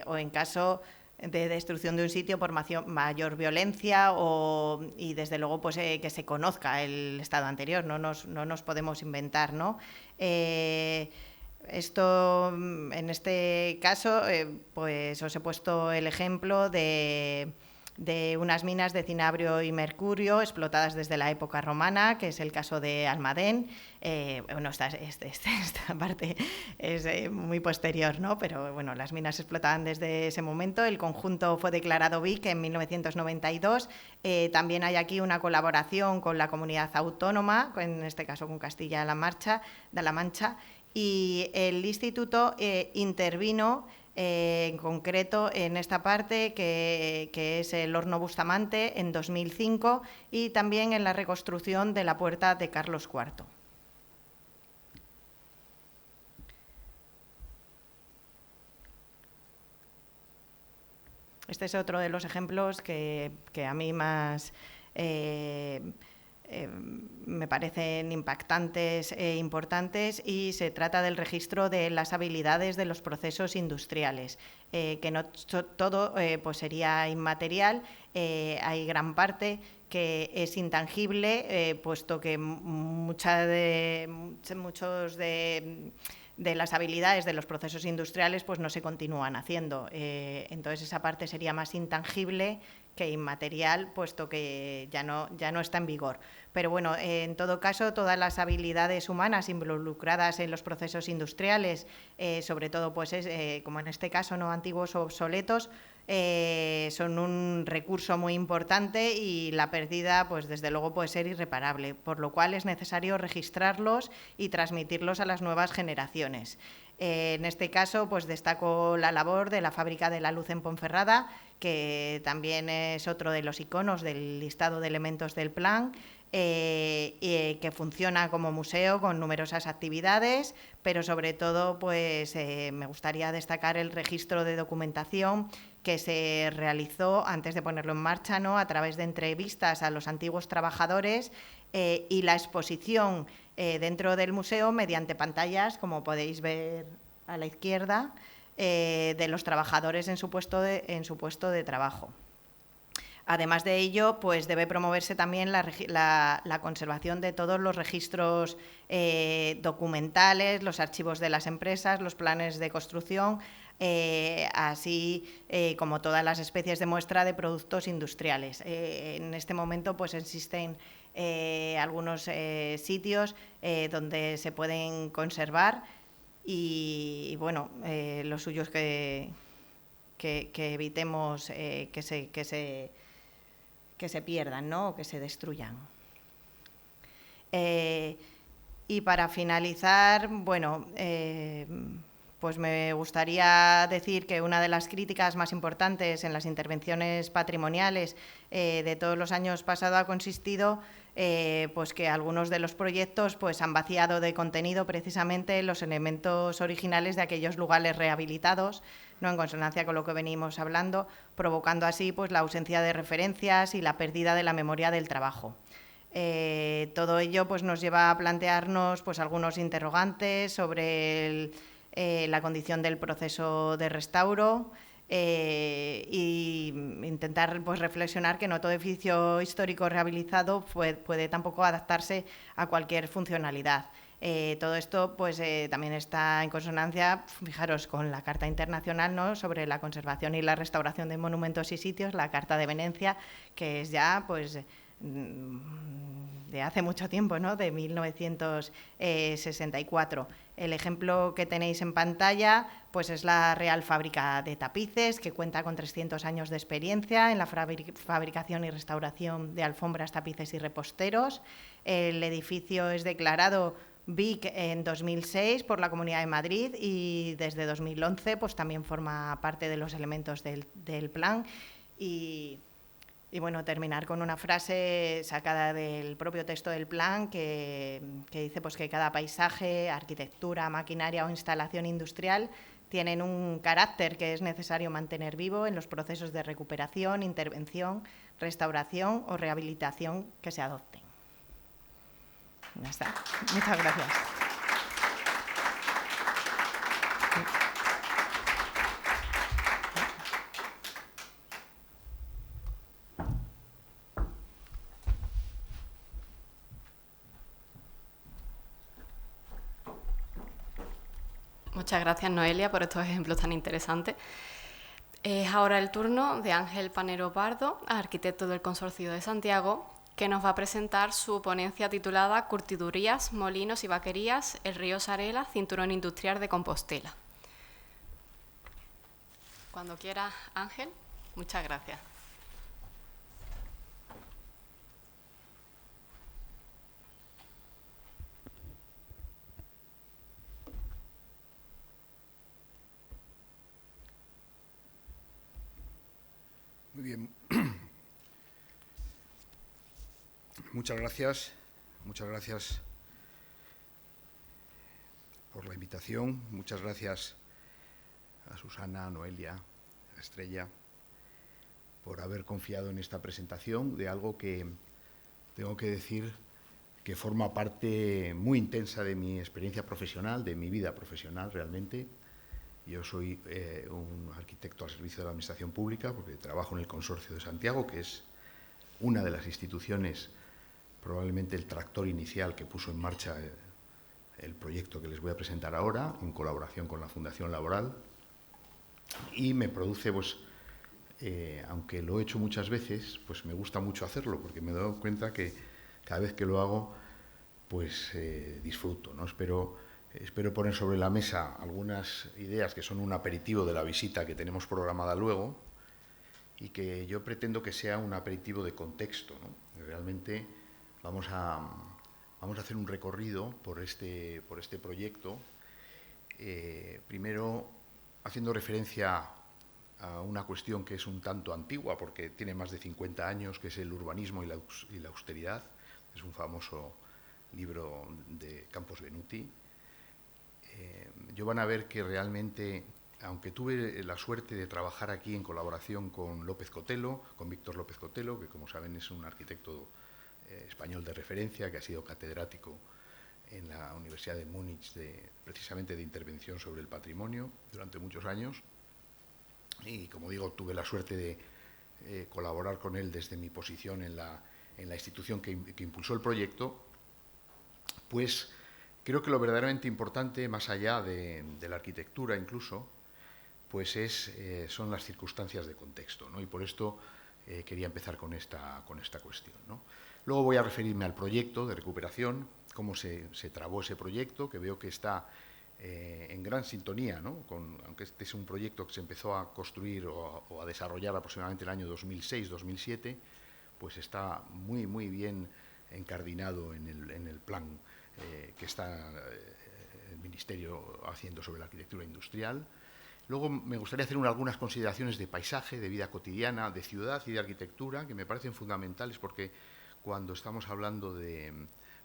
o en caso de destrucción de un sitio por mayor violencia y, desde luego, pues que se conozca el estado anterior. No nos podemos inventar, ¿no? Esto, en este caso, pues os he puesto el ejemplo de unas minas de cinabrio y mercurio explotadas desde la época romana, que es el caso de Almadén. Bueno, esta parte es muy posterior, ¿no? Pero bueno, las minas se explotaban desde ese momento. El conjunto fue declarado BIC en 1992. También hay aquí una colaboración con la comunidad autónoma, en este caso con Castilla-La Mancha, y el instituto intervino en concreto en esta parte que es el horno Bustamante en 2005, y también en la reconstrucción de la puerta de Carlos IV. Este es otro de los ejemplos que a mí más me parecen impactantes e importantes, y se trata del registro de las habilidades de los procesos industriales, que no todo pues sería inmaterial. Hay gran parte que es intangible, puesto que muchos de las habilidades de los procesos industriales pues no se continúan haciendo. Entonces esa parte sería más intangible que inmaterial, puesto que ya no está en vigor. Pero bueno, en todo caso, todas las habilidades humanas involucradas en los procesos industriales, sobre todo, pues como en este caso, no antiguos o obsoletos, son un recurso muy importante, y la pérdida, pues desde luego, puede ser irreparable, por lo cual es necesario registrarlos y transmitirlos a las nuevas generaciones. En este caso, pues destaco la labor de la Fábrica de la Luz en Ponferrada, que también es otro de los iconos del listado de elementos del plan, que funciona como museo con numerosas actividades, pero sobre todo pues, me gustaría destacar el registro de documentación que se realizó antes de ponerlo en marcha, ¿no?, a través de entrevistas a los antiguos trabajadores, y la exposición dentro del museo mediante pantallas, como podéis ver a la izquierda, de los trabajadores en su puesto de trabajo. Además de ello, pues debe promoverse también la conservación de todos los registros documentales, los archivos de las empresas, los planes de construcción, así como todas las especies de muestra de productos industriales. En este momento pues existen algunos sitios donde se pueden conservar y bueno, lo suyo es que evitemos que se pierdan, ¿no? O que se destruyan. Y para finalizar, bueno, pues me gustaría decir que una de las críticas más importantes en las intervenciones patrimoniales de todos los años pasados ha consistido pues que algunos de los proyectos pues han vaciado de contenido precisamente los elementos originales de aquellos lugares rehabilitados, ¿no? En consonancia con lo que venimos hablando, provocando así pues la ausencia de referencias y la pérdida de la memoria del trabajo. Todo ello pues, nos lleva a plantearnos pues, algunos interrogantes sobre la condición del proceso de restauro e intentar pues, reflexionar que no todo edificio histórico rehabilitado puede tampoco adaptarse a cualquier funcionalidad. Todo esto pues, también está en consonancia, fijaros, con la Carta Internacional, ¿no?, sobre la conservación y la restauración de monumentos y sitios, la Carta de Venecia, que es ya pues, de hace mucho tiempo, ¿no?, de 1964. El ejemplo que tenéis en pantalla pues es la Real Fábrica de Tapices, que cuenta con 300 años de experiencia en la fabricación y restauración de alfombras, tapices y reposteros. El edificio es declarado BIC en 2006 por la Comunidad de Madrid y desde 2011 pues, también forma parte de los elementos del plan. Y bueno, terminar con una frase sacada del propio texto del plan que dice pues, que cada paisaje, arquitectura, maquinaria o instalación industrial tienen un carácter que es necesario mantener vivo en los procesos de recuperación, intervención, restauración o rehabilitación que se adopten. Ya está. Muchas gracias. Muchas gracias, Noelia, por estos ejemplos tan interesantes. Es ahora el turno de Ángel Panero Pardo, arquitecto del Consorcio de Santiago, que nos va a presentar su ponencia titulada Curtidurías, molinos y vaquerías, el río Sarela, cinturón industrial de Compostela. Cuando quieras, Ángel, muchas gracias. Muy bien. Muchas gracias por la invitación. Muchas gracias a Susana, a Noelia, a Estrella, por haber confiado en esta presentación de algo que tengo que decir que forma parte muy intensa de mi experiencia profesional, de mi vida profesional realmente. Yo soy un arquitecto al servicio de la Administración Pública porque trabajo en el Consorcio de Santiago, que es una de las instituciones, probablemente el tractor inicial que puso en marcha el proyecto que les voy a presentar ahora, en colaboración con la Fundación Laboral. Y me produce, pues, aunque lo he hecho muchas veces, pues me gusta mucho hacerlo, porque me doy cuenta que cada vez que lo hago, pues disfruto, ¿no? Espero poner sobre la mesa algunas ideas que son un aperitivo de la visita que tenemos programada luego y que yo pretendo que sea un aperitivo de contexto, ¿no? Realmente vamos a hacer un recorrido por este proyecto, primero haciendo referencia a una cuestión que es un tanto antigua porque tiene más de 50 años, que es el urbanismo y la austeridad. Es un famoso libro de Campos Benuti. Yo van a ver que realmente, aunque tuve la suerte de trabajar aquí en colaboración con López Cotelo, con Víctor López Cotelo, que como saben es un arquitecto español de referencia, que ha sido catedrático en la Universidad de Múnich precisamente de intervención sobre el patrimonio durante muchos años. Y como digo, tuve la suerte de colaborar con él desde mi posición en la institución que impulsó el proyecto. Pues creo que lo verdaderamente importante, más allá de la arquitectura incluso, pues son las circunstancias de contexto, ¿no? Y por esto quería empezar con esta cuestión, ¿no? Luego voy a referirme al proyecto de recuperación, cómo se trabó ese proyecto, que veo que está en gran sintonía, ¿no? Aunque este es un proyecto que se empezó a construir o a desarrollar aproximadamente el año 2006-2007, pues está muy, muy bien encardinado en el plan que está el Ministerio haciendo sobre la arquitectura industrial. Luego me gustaría hacer algunas consideraciones de paisaje, de vida cotidiana, de ciudad y de arquitectura, que me parecen fundamentales porque cuando estamos hablando de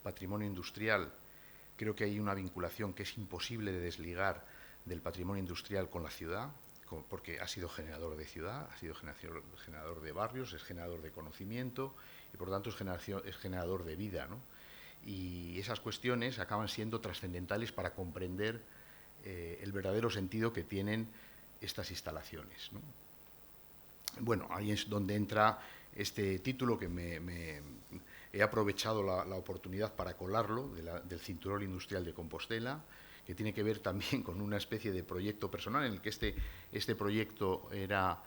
patrimonio industrial, creo que hay una vinculación que es imposible de desligar del patrimonio industrial con la ciudad, porque ha sido generador de ciudad, ha sido generador de barrios, es generador de conocimiento y por lo tanto es generador de vida, ¿no? Y esas cuestiones acaban siendo trascendentales para comprender el verdadero sentido que tienen estas instalaciones, ¿no? Bueno, ahí es donde entra este título que he aprovechado la oportunidad para colarlo, del Cinturón Industrial de Compostela, que tiene que ver también con una especie de proyecto personal en el que este proyecto era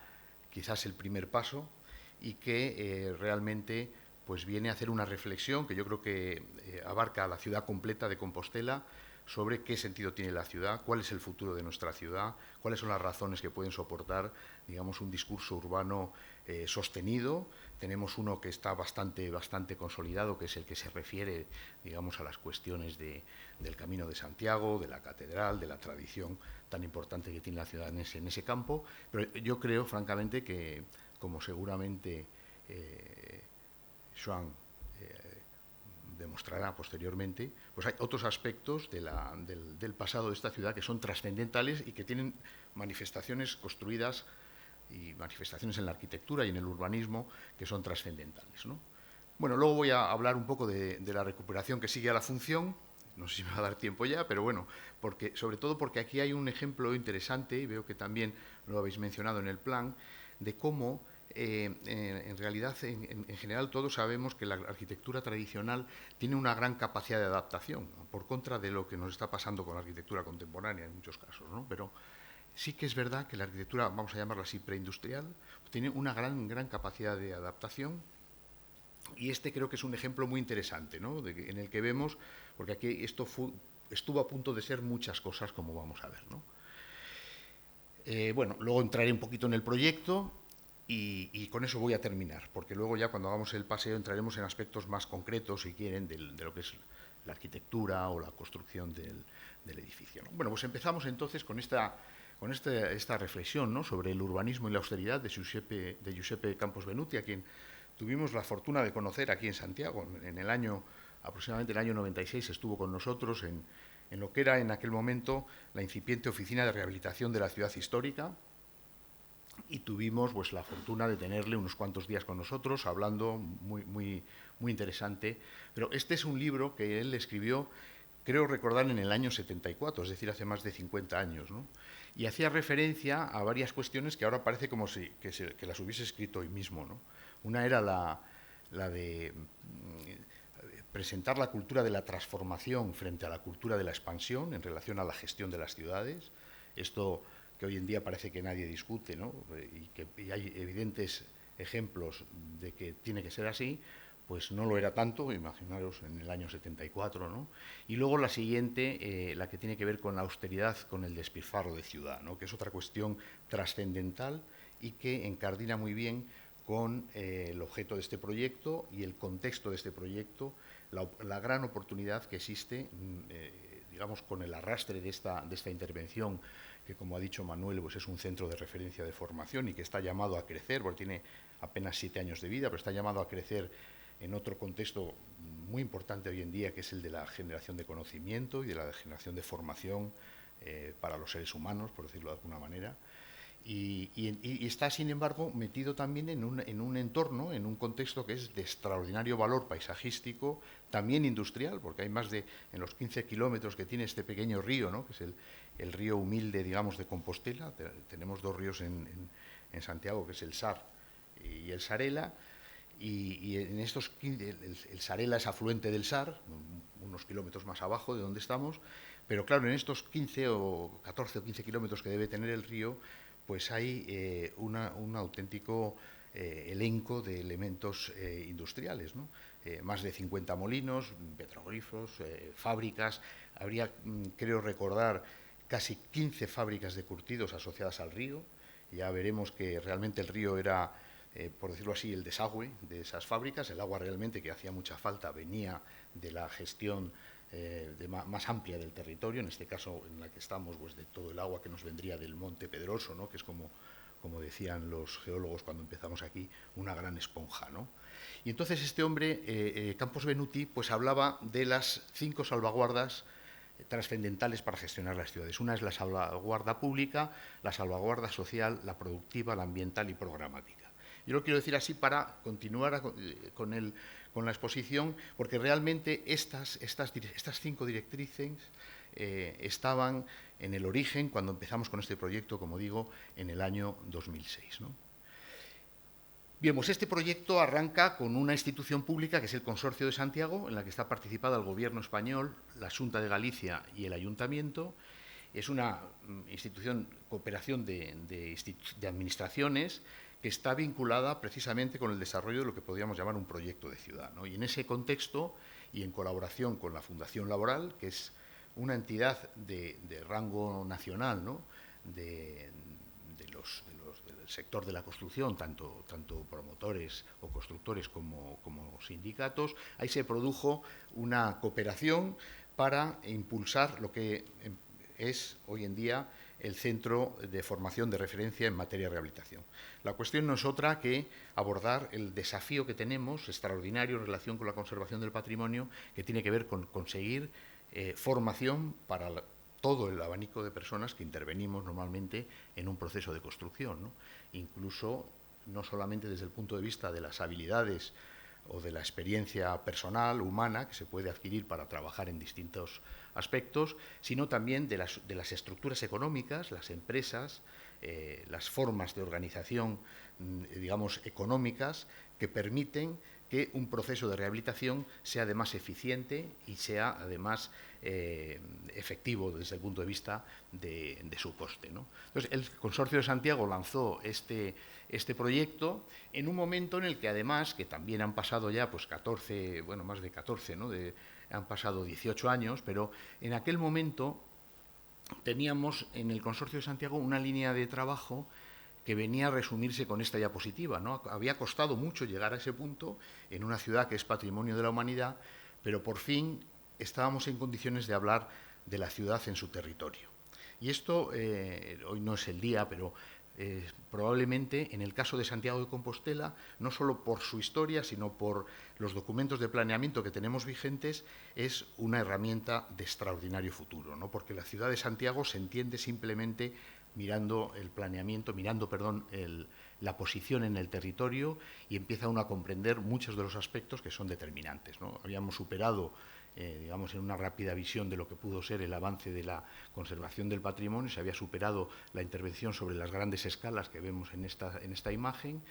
quizás el primer paso y que realmente pues viene a hacer una reflexión que yo creo que abarca la ciudad completa de Compostela sobre qué sentido tiene la ciudad, cuál es el futuro de nuestra ciudad, cuáles son las razones que pueden soportar, digamos, un discurso urbano sostenido. Tenemos uno que está bastante consolidado, que es el que se refiere, digamos, a las cuestiones del Camino de Santiago, de la catedral, de la tradición tan importante que tiene la ciudad en ese campo. Pero yo creo, francamente, que, como seguramente Joan demostrará posteriormente, pues hay otros aspectos del pasado de esta ciudad que son trascendentales y que tienen manifestaciones construidas y manifestaciones en la arquitectura y en el urbanismo que son trascendentales, ¿no? Bueno, luego voy a hablar un poco de la recuperación que sigue a la función. No sé si me va a dar tiempo ya, pero bueno, sobre todo porque aquí hay un ejemplo interesante, y veo que también lo habéis mencionado en el plan, de cómo en realidad, en general, todos sabemos que la arquitectura tradicional tiene una gran capacidad de adaptación, ¿no? Por contra de lo que nos está pasando con la arquitectura contemporánea en muchos casos, ¿no? Pero sí que es verdad que la arquitectura, vamos a llamarla así, preindustrial, tiene una gran capacidad de adaptación. Y este creo que es un ejemplo muy interesante, ¿no? En el que vemos, porque aquí estuvo a punto de ser muchas cosas, como vamos a ver, ¿no? Bueno, luego entraré un poquito en el proyecto y con eso voy a terminar, porque luego ya cuando hagamos el paseo entraremos en aspectos más concretos, si quieren, de lo que es la arquitectura o la construcción del edificio, ¿no? Bueno, pues empezamos entonces con esta reflexión, ¿no?, sobre el urbanismo y la austeridad de Giuseppe Campos Venuti, a quien tuvimos la fortuna de conocer aquí en Santiago. Aproximadamente el año 96 estuvo con nosotros en lo que era en aquel momento la incipiente Oficina de Rehabilitación de la Ciudad Histórica, y tuvimos pues la fortuna de tenerle unos cuantos días con nosotros, hablando muy interesante. Pero este es un libro que él escribió, creo recordar, en el año 74, es decir, hace más de 50 años, ¿no? Y hacía referencia a varias cuestiones que ahora parece como que las hubiese escrito hoy mismo, ¿no? Una era la de presentar la cultura de la transformación frente a la cultura de la expansión en relación a la gestión de las ciudades. Esto que hoy en día parece que nadie discute, ¿no? Y hay evidentes ejemplos de que tiene que ser así, pues no lo era tanto, imaginaros en el año 74, ¿no? Y luego la siguiente, la que tiene que ver con la austeridad, con el despilfarro de ciudad, ¿no?, que es otra cuestión trascendental y que encardina muy bien con el objeto de este proyecto y el contexto de este proyecto, la gran oportunidad que existe, digamos, con el arrastre de esta intervención, que, como ha dicho Manuel, pues es un centro de referencia de formación y que está llamado a crecer, porque tiene apenas 7 años de vida, pero está llamado a crecer en otro contexto muy importante hoy en día, que es el de la generación de conocimiento y de la generación de formación para los seres humanos, por decirlo de alguna manera. Y está, sin embargo, metido también en un entorno, en un contexto que es de extraordinario valor paisajístico, también industrial, porque hay en los 15 kilómetros que tiene este pequeño río, ¿no?, que es el río humilde, digamos, de Compostela. Tenemos 2 ríos en Santiago, que es el Sar y el Sarela, y en estos 15, el Sarela es afluente del Sar, unos kilómetros más abajo de donde estamos, pero claro, en estos 15 o 14 o 15 kilómetros que debe tener el río, pues hay un auténtico elenco de elementos industriales, ¿no? más de 50 molinos, petroglifos, fábricas. Habría, creo recordar, casi 15 fábricas de curtidos asociadas al río. Ya veremos que realmente el río era, por decirlo así, el desagüe de esas fábricas. El agua realmente, que hacía mucha falta, venía de la gestión más amplia del territorio, en este caso en la que estamos, pues de todo el agua que nos vendría del Monte Pedroso, ¿no? Que es como decían los geólogos cuando empezamos aquí, una gran esponja, ¿no? Y entonces este hombre, Campos Benuti, pues hablaba de las 5 salvaguardas trascendentales para gestionar las ciudades. Una es la salvaguarda pública, la salvaguarda social, la productiva, la ambiental y programática. Yo lo quiero decir así para continuar con la exposición, porque realmente estas 5 directrices estaban en el origen cuando empezamos con este proyecto, como digo, en el año 2006, ¿no? Bien, pues este proyecto arranca con una institución pública que es el Consorcio de Santiago, en la que está participada el Gobierno español, la Xunta de Galicia y el Ayuntamiento. Es una institución, cooperación de administraciones que está vinculada precisamente con el desarrollo de lo que podríamos llamar un proyecto de ciudad, ¿no? Y en ese contexto, y en colaboración con la Fundación Laboral, que es una entidad de rango nacional, ¿no? del sector de la construcción, tanto promotores o constructores como sindicatos, ahí se produjo una cooperación para impulsar lo que es hoy en día el centro de formación de referencia en materia de rehabilitación. La cuestión no es otra que abordar el desafío que tenemos, extraordinario en relación con la conservación del patrimonio, que tiene que ver con conseguir formación para todo el abanico de personas que intervenimos normalmente en un proceso de construcción, ¿no? Incluso no solamente desde el punto de vista de las habilidades o de la experiencia personal, humana, que se puede adquirir para trabajar en distintos aspectos, sino también de las estructuras económicas, las empresas, las formas de organización, digamos, económicas, que permiten que un proceso de rehabilitación sea además eficiente y sea además efectivo desde el punto de vista de su coste, ¿no? Entonces, el Consorcio de Santiago lanzó este proyecto en un momento en el que además, que también han pasado ya pues 14, bueno, más de 14, ¿no? Han pasado 18 años, pero en aquel momento teníamos en el Consorcio de Santiago una línea de trabajo que venía a resumirse con esta diapositiva, ¿no? Había costado mucho llegar a ese punto en una ciudad que es patrimonio de la humanidad, pero por fin estábamos en condiciones de hablar de la ciudad en su territorio. Y esto, hoy no es el día, pero probablemente en el caso de Santiago de Compostela, no solo por su historia, sino por los documentos de planeamiento que tenemos vigentes, es una herramienta de extraordinario futuro, ¿no? Porque la ciudad de Santiago se entiende simplemente mirando el planeamiento, la posición en el territorio, y empieza uno a comprender muchos de los aspectos que son determinantes, ¿no? Habíamos superado, digamos, en una rápida visión de lo que pudo ser el avance de la conservación del patrimonio, se había superado la intervención sobre las grandes escalas que vemos en esta imagen,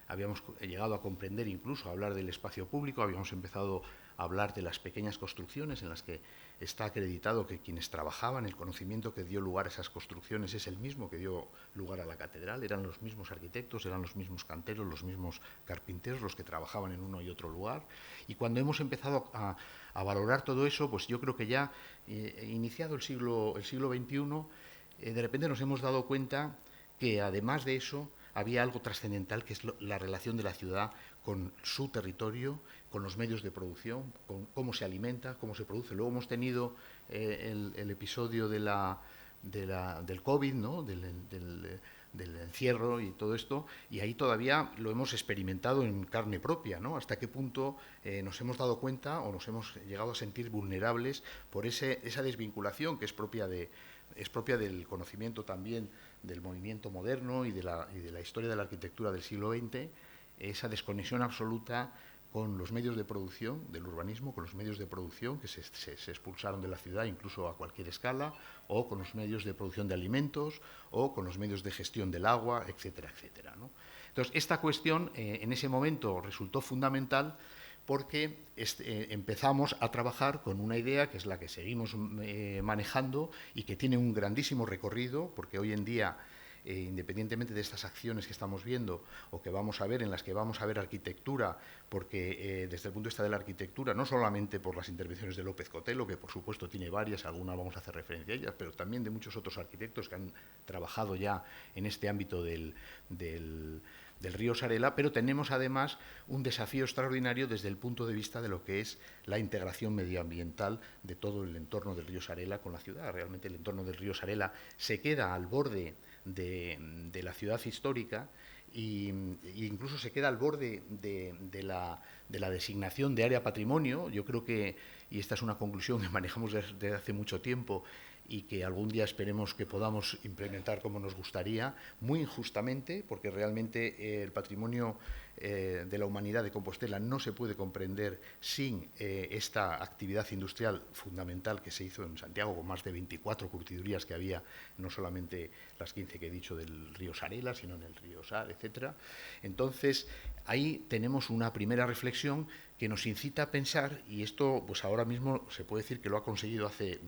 habíamos llegado a comprender, incluso a hablar del espacio público, habíamos empezado a hablar de las pequeñas construcciones en las que está acreditado que quienes trabajaban, el conocimiento que dio lugar a esas construcciones es el mismo que dio lugar a la catedral, eran los mismos arquitectos, eran los mismos canteros, los mismos carpinteros los que trabajaban en uno y otro lugar. Y cuando hemos empezado a valorar todo eso, pues yo creo que ya iniciado el siglo XXI, de repente nos hemos dado cuenta que además de eso había algo trascendental, que es la relación de la ciudad con su territorio, con los medios de producción, con cómo se alimenta, cómo se produce. Luego hemos tenido el episodio del COVID, ¿no? del encierro y todo esto, y ahí todavía lo hemos experimentado en carne propia, ¿no? Hasta qué punto nos hemos dado cuenta o nos hemos llegado a sentir vulnerables por esa desvinculación que es propia del conocimiento también del movimiento moderno y de la historia de la arquitectura del siglo XX, esa desconexión absoluta con los medios de producción del urbanismo, con los medios de producción que se expulsaron de la ciudad incluso a cualquier escala, o con los medios de producción de alimentos, o con los medios de gestión del agua, etcétera, etcétera, ¿no? Entonces, esta cuestión en ese momento resultó fundamental porque empezamos a trabajar con una idea que es la que seguimos manejando y que tiene un grandísimo recorrido, porque hoy en día independientemente de estas acciones que estamos viendo o que vamos a ver, en las que vamos a ver arquitectura, porque desde el punto de vista de la arquitectura, no solamente por las intervenciones de López Cotelo, que por supuesto tiene varias, algunas vamos a hacer referencia a ellas, pero también de muchos otros arquitectos que han trabajado ya en este ámbito del río Sarela, pero tenemos además un desafío extraordinario desde el punto de vista de lo que es la integración medioambiental de todo el entorno del río Sarela con la ciudad. Realmente el entorno del río Sarela se queda al borde de la ciudad histórica e incluso se queda al borde de la designación de área patrimonio. Yo creo que, y esta es una conclusión que manejamos desde hace mucho tiempo y que algún día esperemos que podamos implementar como nos gustaría, muy injustamente, porque realmente el patrimonio de la humanidad de Compostela no se puede comprender sin esta actividad industrial fundamental que se hizo en Santiago, con más de 24 curtidurías que había, no solamente las 15 que he dicho del río Sarela, sino en el río Sar, etcétera. Entonces, ahí tenemos una primera reflexión que nos incita a pensar, y esto pues ahora mismo se puede decir que lo ha conseguido hace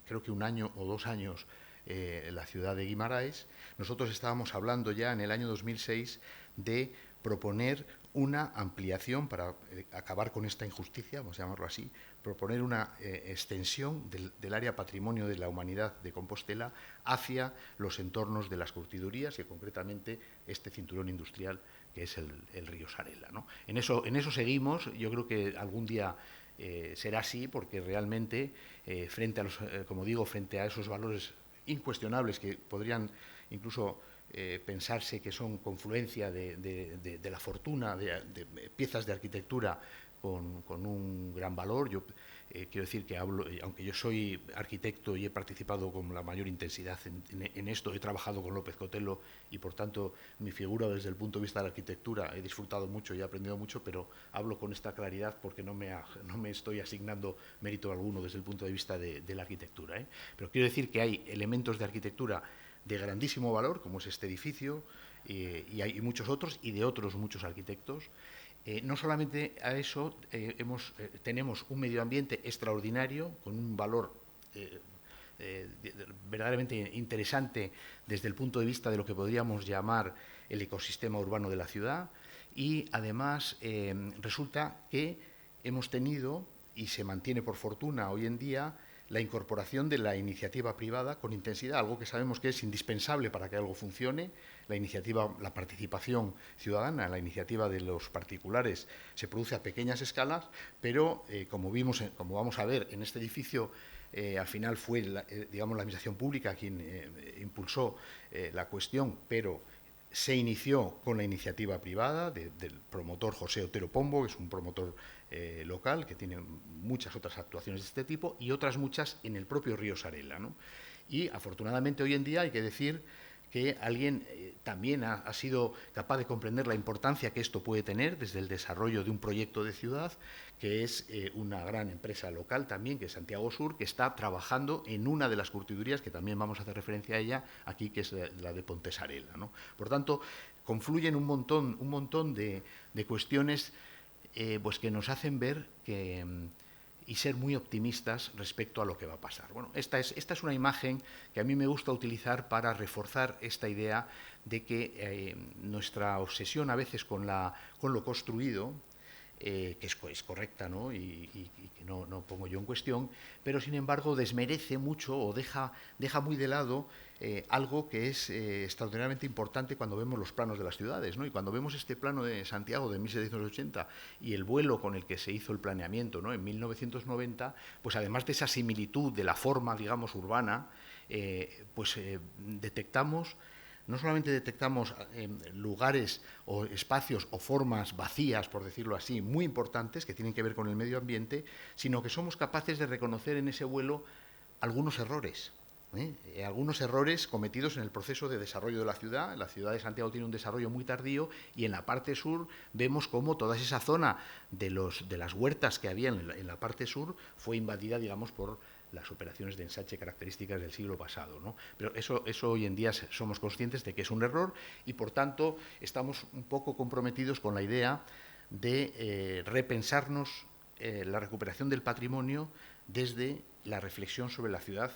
creo que 1 año o 2 años la ciudad de Guimarães. Nosotros estábamos hablando ya en el año 2006 de proponer una ampliación para acabar con esta injusticia, vamos a llamarlo así, proponer una extensión del área patrimonio de la humanidad de Compostela hacia los entornos de las curtidurías y concretamente este cinturón industrial que es el río Sarela, ¿no? En eso seguimos. Yo creo que algún día será así, porque realmente frente a los, como digo, frente a esos valores incuestionables que podrían incluso pensarse que son confluencia de la fortuna, de piezas de arquitectura con un gran valor. Yo quiero decir que aunque yo soy arquitecto y he participado con la mayor intensidad en esto, he trabajado con López Cotelo y por tanto mi figura desde el punto de vista de la arquitectura he disfrutado mucho y he aprendido mucho, pero hablo con esta claridad porque no me estoy asignando mérito alguno desde el punto de vista de la arquitectura, ¿eh? Pero quiero decir que hay elementos de arquitectura de grandísimo valor, como es este edificio, y hay muchos otros, y de otros muchos arquitectos. No solamente a eso, tenemos un medio ambiente extraordinario, con un valor verdaderamente interesante desde el punto de vista de lo que podríamos llamar el ecosistema urbano de la ciudad, y además resulta que hemos tenido, y se mantiene por fortuna hoy en día, la incorporación de la iniciativa privada con intensidad, algo que sabemos que es indispensable para que algo funcione. La iniciativa, la participación ciudadana, la iniciativa de los particulares se produce a pequeñas escalas, pero como vamos a ver en este edificio, al final fue digamos, la administración pública quien impulsó la cuestión, pero se inició con la iniciativa privada del promotor José Otero Pombo, que es un promotor local, que tiene muchas otras actuaciones de este tipo y otras muchas en el propio río Sarela, ¿no? Y afortunadamente hoy en día hay que decir que alguien también ha sido capaz de comprender la importancia que esto puede tener desde el desarrollo de un proyecto de ciudad, que es una gran empresa local también, que es Santiago Sur, que está trabajando en una de las curtidurías, que también vamos a hacer referencia a ella aquí, que es la de Pontesarela, ¿no? Por tanto, confluyen un montón de cuestiones pues que nos hacen ver que y ser muy optimistas respecto a lo que va a pasar. Bueno, esta es una imagen que a mí me gusta utilizar para reforzar esta idea de que nuestra obsesión a veces con lo construido, que es correcta, ¿no? y que no pongo yo en cuestión, pero sin embargo desmerece mucho o deja muy de lado algo que es extraordinariamente importante cuando vemos los planos de las ciudades, ¿no? Y cuando vemos este plano de Santiago de 1780 y el vuelo con el que se hizo el planeamiento, ¿no? En 1990, pues además de esa similitud de la forma, digamos, urbana, detectamos... No solamente detectamos lugares o espacios o formas vacías, por decirlo así, muy importantes que tienen que ver con el medio ambiente, sino que somos capaces de reconocer en ese vuelo algunos errores. Algunos errores cometidos en el proceso de desarrollo de la ciudad. La ciudad de Santiago tiene un desarrollo muy tardío y en la parte sur vemos cómo toda esa zona de las huertas que había en la parte sur fue invadida, digamos, por las operaciones de ensanche características del siglo pasado, ¿no? Pero eso hoy en día somos conscientes de que es un error y, por tanto, estamos un poco comprometidos con la idea de repensarnos la recuperación del patrimonio desde la reflexión sobre la ciudad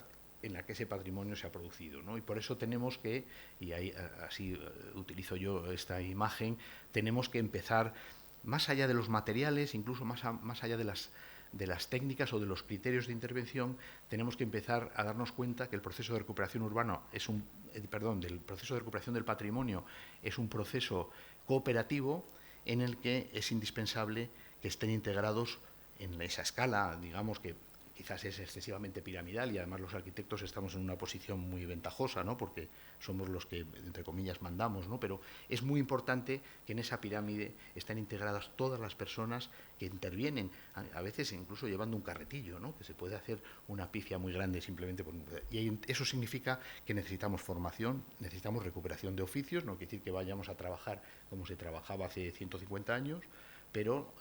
en la que ese patrimonio se ha producido, ¿no? Y por eso tenemos que, y ahí, así utilizo yo esta imagen, tenemos que empezar, más allá de los materiales, incluso más allá de las técnicas o de los criterios de intervención, tenemos que empezar a darnos cuenta que el proceso de recuperación urbana del proceso de recuperación del patrimonio es un proceso cooperativo en el que es indispensable que estén integrados en esa escala, digamos que quizás es excesivamente piramidal, y además los arquitectos estamos en una posición muy ventajosa, ¿no? Porque somos los que, entre comillas, mandamos, ¿no? Pero es muy importante que en esa pirámide estén integradas todas las personas que intervienen, a veces incluso llevando un carretillo, ¿no? Que se puede hacer una pifia muy grande simplemente por... Y eso significa que necesitamos formación, necesitamos recuperación de oficios, no quiere decir que vayamos a trabajar como se trabajaba hace 150 años, pero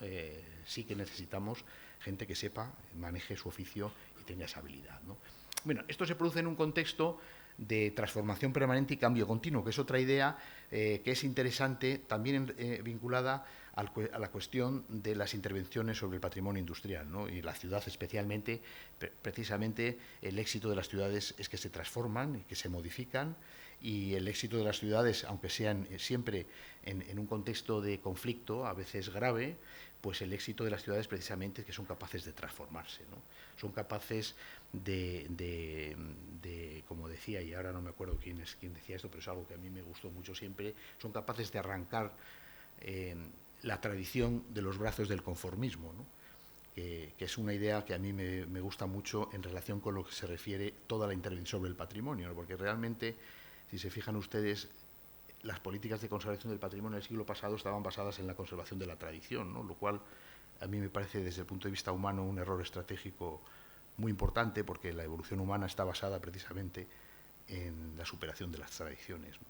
sí que necesitamos gente que sepa, maneje su oficio y tenga esa habilidad, ¿no? Bueno, esto se produce en un contexto de transformación permanente y cambio continuo, que es otra idea que es interesante, también vinculada a la cuestión de las intervenciones sobre el patrimonio industrial, ¿no? Y la ciudad especialmente, precisamente el éxito de las ciudades es que se transforman y que se modifican, y el éxito de las ciudades, aunque sean siempre en un contexto de conflicto, a veces grave, pues el éxito de las ciudades precisamente es que son capaces de transformarse, ¿no? Son capaces de, como decía, y ahora no me acuerdo quién decía esto, pero es algo que a mí me gustó mucho siempre, son capaces de arrancar la tradición de los brazos del conformismo, ¿no? Que es una idea que a mí me gusta mucho en relación con lo que se refiere toda la intervención sobre el patrimonio, ¿no? Porque realmente, si se fijan ustedes, las políticas de conservación del patrimonio del siglo pasado estaban basadas en la conservación de la tradición, ¿no? Lo cual a mí me parece, desde el punto de vista humano, un error estratégico muy importante, porque la evolución humana está basada precisamente en la superación de las tradiciones, ¿no?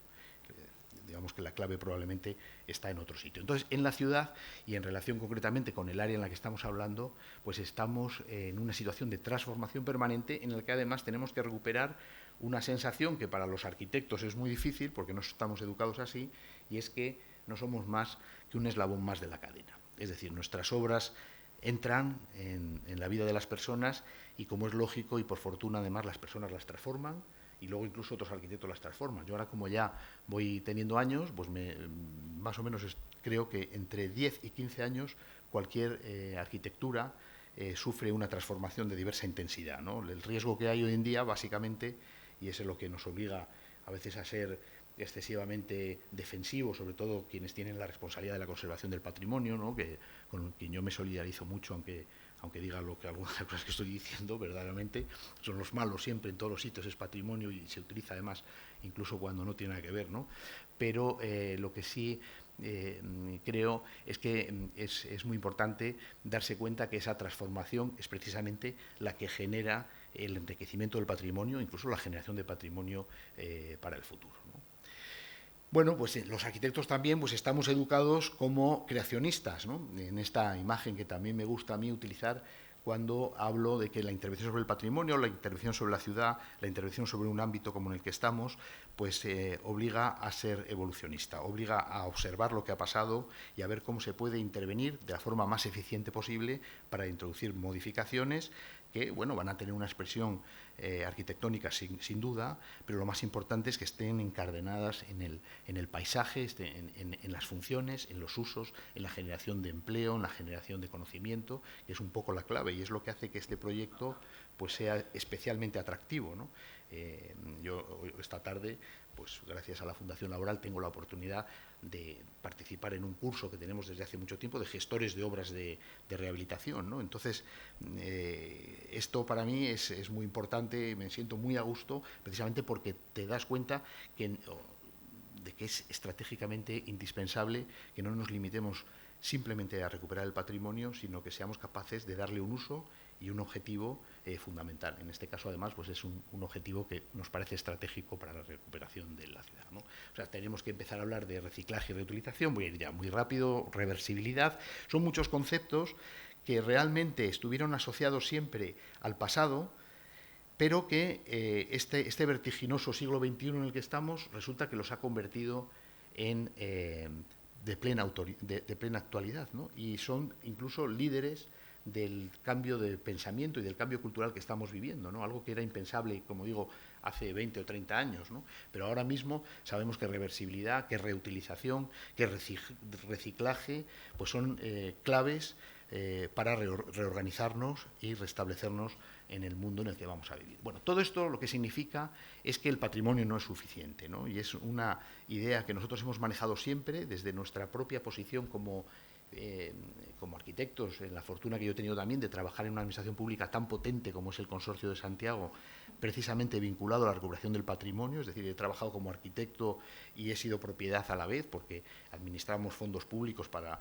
Digamos que la clave probablemente está en otro sitio. Entonces, en la ciudad, y en relación concretamente con el área en la que estamos hablando, pues estamos en una situación de transformación permanente en la que además tenemos que recuperar una sensación que para los arquitectos es muy difícil, porque no estamos educados así, y es que no somos más que un eslabón más de la cadena. Es decir, nuestras obras entran en la vida de las personas y, como es lógico y por fortuna además, las personas las transforman, y luego incluso otros arquitectos las transforman. Yo ahora, como ya voy teniendo años, pues más o menos creo que entre 10 y 15 años cualquier arquitectura sufre una transformación de diversa intensidad, ¿no? El riesgo que hay hoy en día, básicamente, y eso es lo que nos obliga a veces a ser excesivamente defensivos, sobre todo quienes tienen la responsabilidad de la conservación del patrimonio, ¿no? Con quien yo me solidarizo mucho, aunque diga algunas de las cosas que estoy diciendo, verdaderamente son los malos siempre, en todos los sitios es patrimonio y se utiliza además incluso cuando no tiene nada que ver, ¿no? Pero lo que sí creo es que es muy importante darse cuenta que esa transformación es precisamente la que genera el enriquecimiento del patrimonio, incluso la generación de patrimonio para el futuro, ¿no? Bueno, pues los arquitectos también pues estamos educados como creacionistas, ¿no? En esta imagen que también me gusta a mí utilizar cuando hablo de que la intervención sobre el patrimonio, la intervención sobre la ciudad, la intervención sobre un ámbito como en el que estamos, pues obliga a ser evolucionista, obliga a observar lo que ha pasado y a ver cómo se puede intervenir de la forma más eficiente posible para introducir modificaciones que, bueno, van a tener una expresión arquitectónica sin duda, pero lo más importante es que estén encardenadas en el paisaje, en las funciones, en los usos, en la generación de empleo, en la generación de conocimiento, que es un poco la clave y es lo que hace que este proyecto pues sea especialmente atractivo, ¿no? Yo esta tarde, pues gracias a la Fundación Laboral, tengo la oportunidad de participar en un curso que tenemos desde hace mucho tiempo de gestores de obras de rehabilitación, ¿no? Entonces, esto para mí es muy importante, me siento muy a gusto, precisamente porque te das cuenta de que es estratégicamente indispensable que no nos limitemos simplemente a recuperar el patrimonio, sino que seamos capaces de darle un uso y un objetivo fundamental. En este caso, además, pues es un objetivo que nos parece estratégico para la recuperación de la ciudad, ¿no? O sea, tenemos que empezar a hablar de reciclaje y reutilización, voy a ir ya muy rápido, reversibilidad, son muchos conceptos que realmente estuvieron asociados siempre al pasado, pero que este vertiginoso siglo XXI en el que estamos resulta que los ha convertido en de plena actualidad, ¿no? Y son incluso líderes del cambio de pensamiento y del cambio cultural que estamos viviendo, ¿no? Algo que era impensable, como digo, hace 20 o 30 años, ¿no? Pero ahora mismo sabemos que reversibilidad, que reutilización, que reciclaje, pues son claves para reorganizarnos y restablecernos en el mundo en el que vamos a vivir. Bueno, todo esto lo que significa es que el patrimonio no es suficiente, ¿no? Y es una idea que nosotros hemos manejado siempre desde nuestra propia posición como arquitectos, en la fortuna que yo he tenido también de trabajar en una administración pública tan potente como es el Consorcio de Santiago, precisamente vinculado a la recuperación del patrimonio, es decir, he trabajado como arquitecto y he sido propiedad a la vez, porque administramos fondos públicos para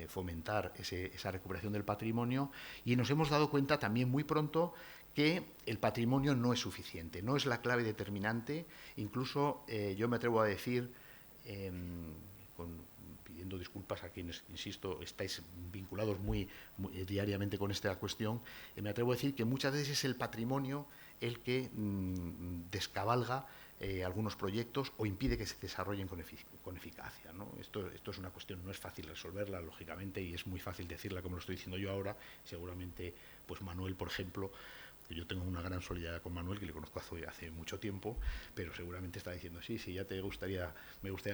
fomentar esa recuperación del patrimonio, y nos hemos dado cuenta también muy pronto que el patrimonio no es suficiente, no es la clave determinante. Incluso yo me atrevo a decir, pidiendo disculpas a quienes, insisto, estáis vinculados muy diariamente con esta cuestión, me atrevo a decir que muchas veces es el patrimonio el que descabalga algunos proyectos o impide que se desarrollen con eficacia, ¿no? Esto es una cuestión, no es fácil resolverla, lógicamente, y es muy fácil decirla como lo estoy diciendo yo ahora. Seguramente, pues Manuel, por ejemplo, yo tengo una gran solidaridad con Manuel, que le conozco hace mucho tiempo, pero seguramente está diciendo, sí, ya me gustaría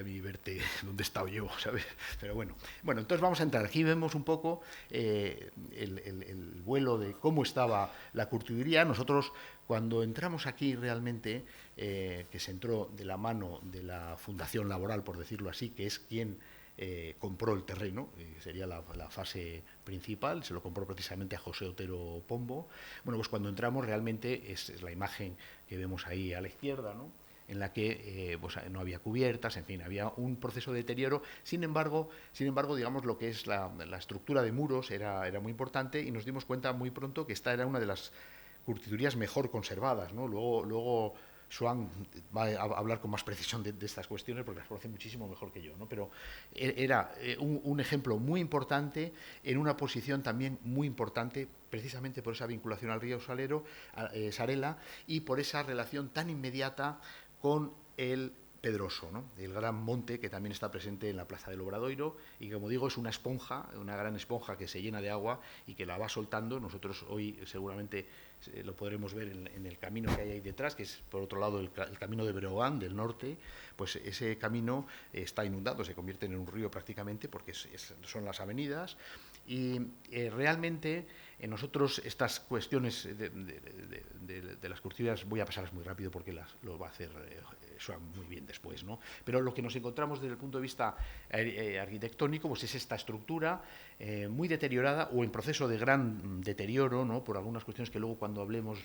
a mí verte donde he estado yo, ¿sabes? Pero bueno, entonces vamos a entrar. Aquí vemos un poco el vuelo de cómo estaba la curtiduría. Nosotros, cuando entramos aquí realmente, que se entró de la mano de la Fundación Laboral, por decirlo así, que es quien compró el terreno, sería la fase principal, se lo compró precisamente a José Otero Pombo. Bueno, pues cuando entramos realmente es la imagen que vemos ahí a la izquierda, ¿no? En la que pues no había cubiertas, en fin, había un proceso de deterioro. Sin embargo, digamos, lo que es la estructura de muros era muy importante, y nos dimos cuenta muy pronto que esta era una de las curtidurías mejor conservadas, ¿no? Luego Swan va a hablar con más precisión de estas cuestiones porque las conoce muchísimo mejor que yo, ¿no? Pero era un ejemplo muy importante en una posición también muy importante, precisamente por esa vinculación al río Sarela, y por esa relación tan inmediata con el Pedroso, ¿no? El gran monte que también está presente en la Plaza del Obradoiro, y como digo, es una esponja, una gran esponja que se llena de agua y que la va soltando. Nosotros hoy seguramente lo podremos ver en el camino que hay ahí detrás, que es por otro lado el camino de Breogán, del norte. Pues ese camino está inundado, se convierte en un río prácticamente, porque son las avenidas. Y realmente nosotros estas cuestiones de las curtidurías voy a pasarlas muy rápido porque lo va a hacer muy bien después, ¿no? Pero lo que nos encontramos desde el punto de vista arquitectónico, pues es esta estructura muy deteriorada o en proceso de gran deterioro, ¿no? Por algunas cuestiones que luego, cuando hablemos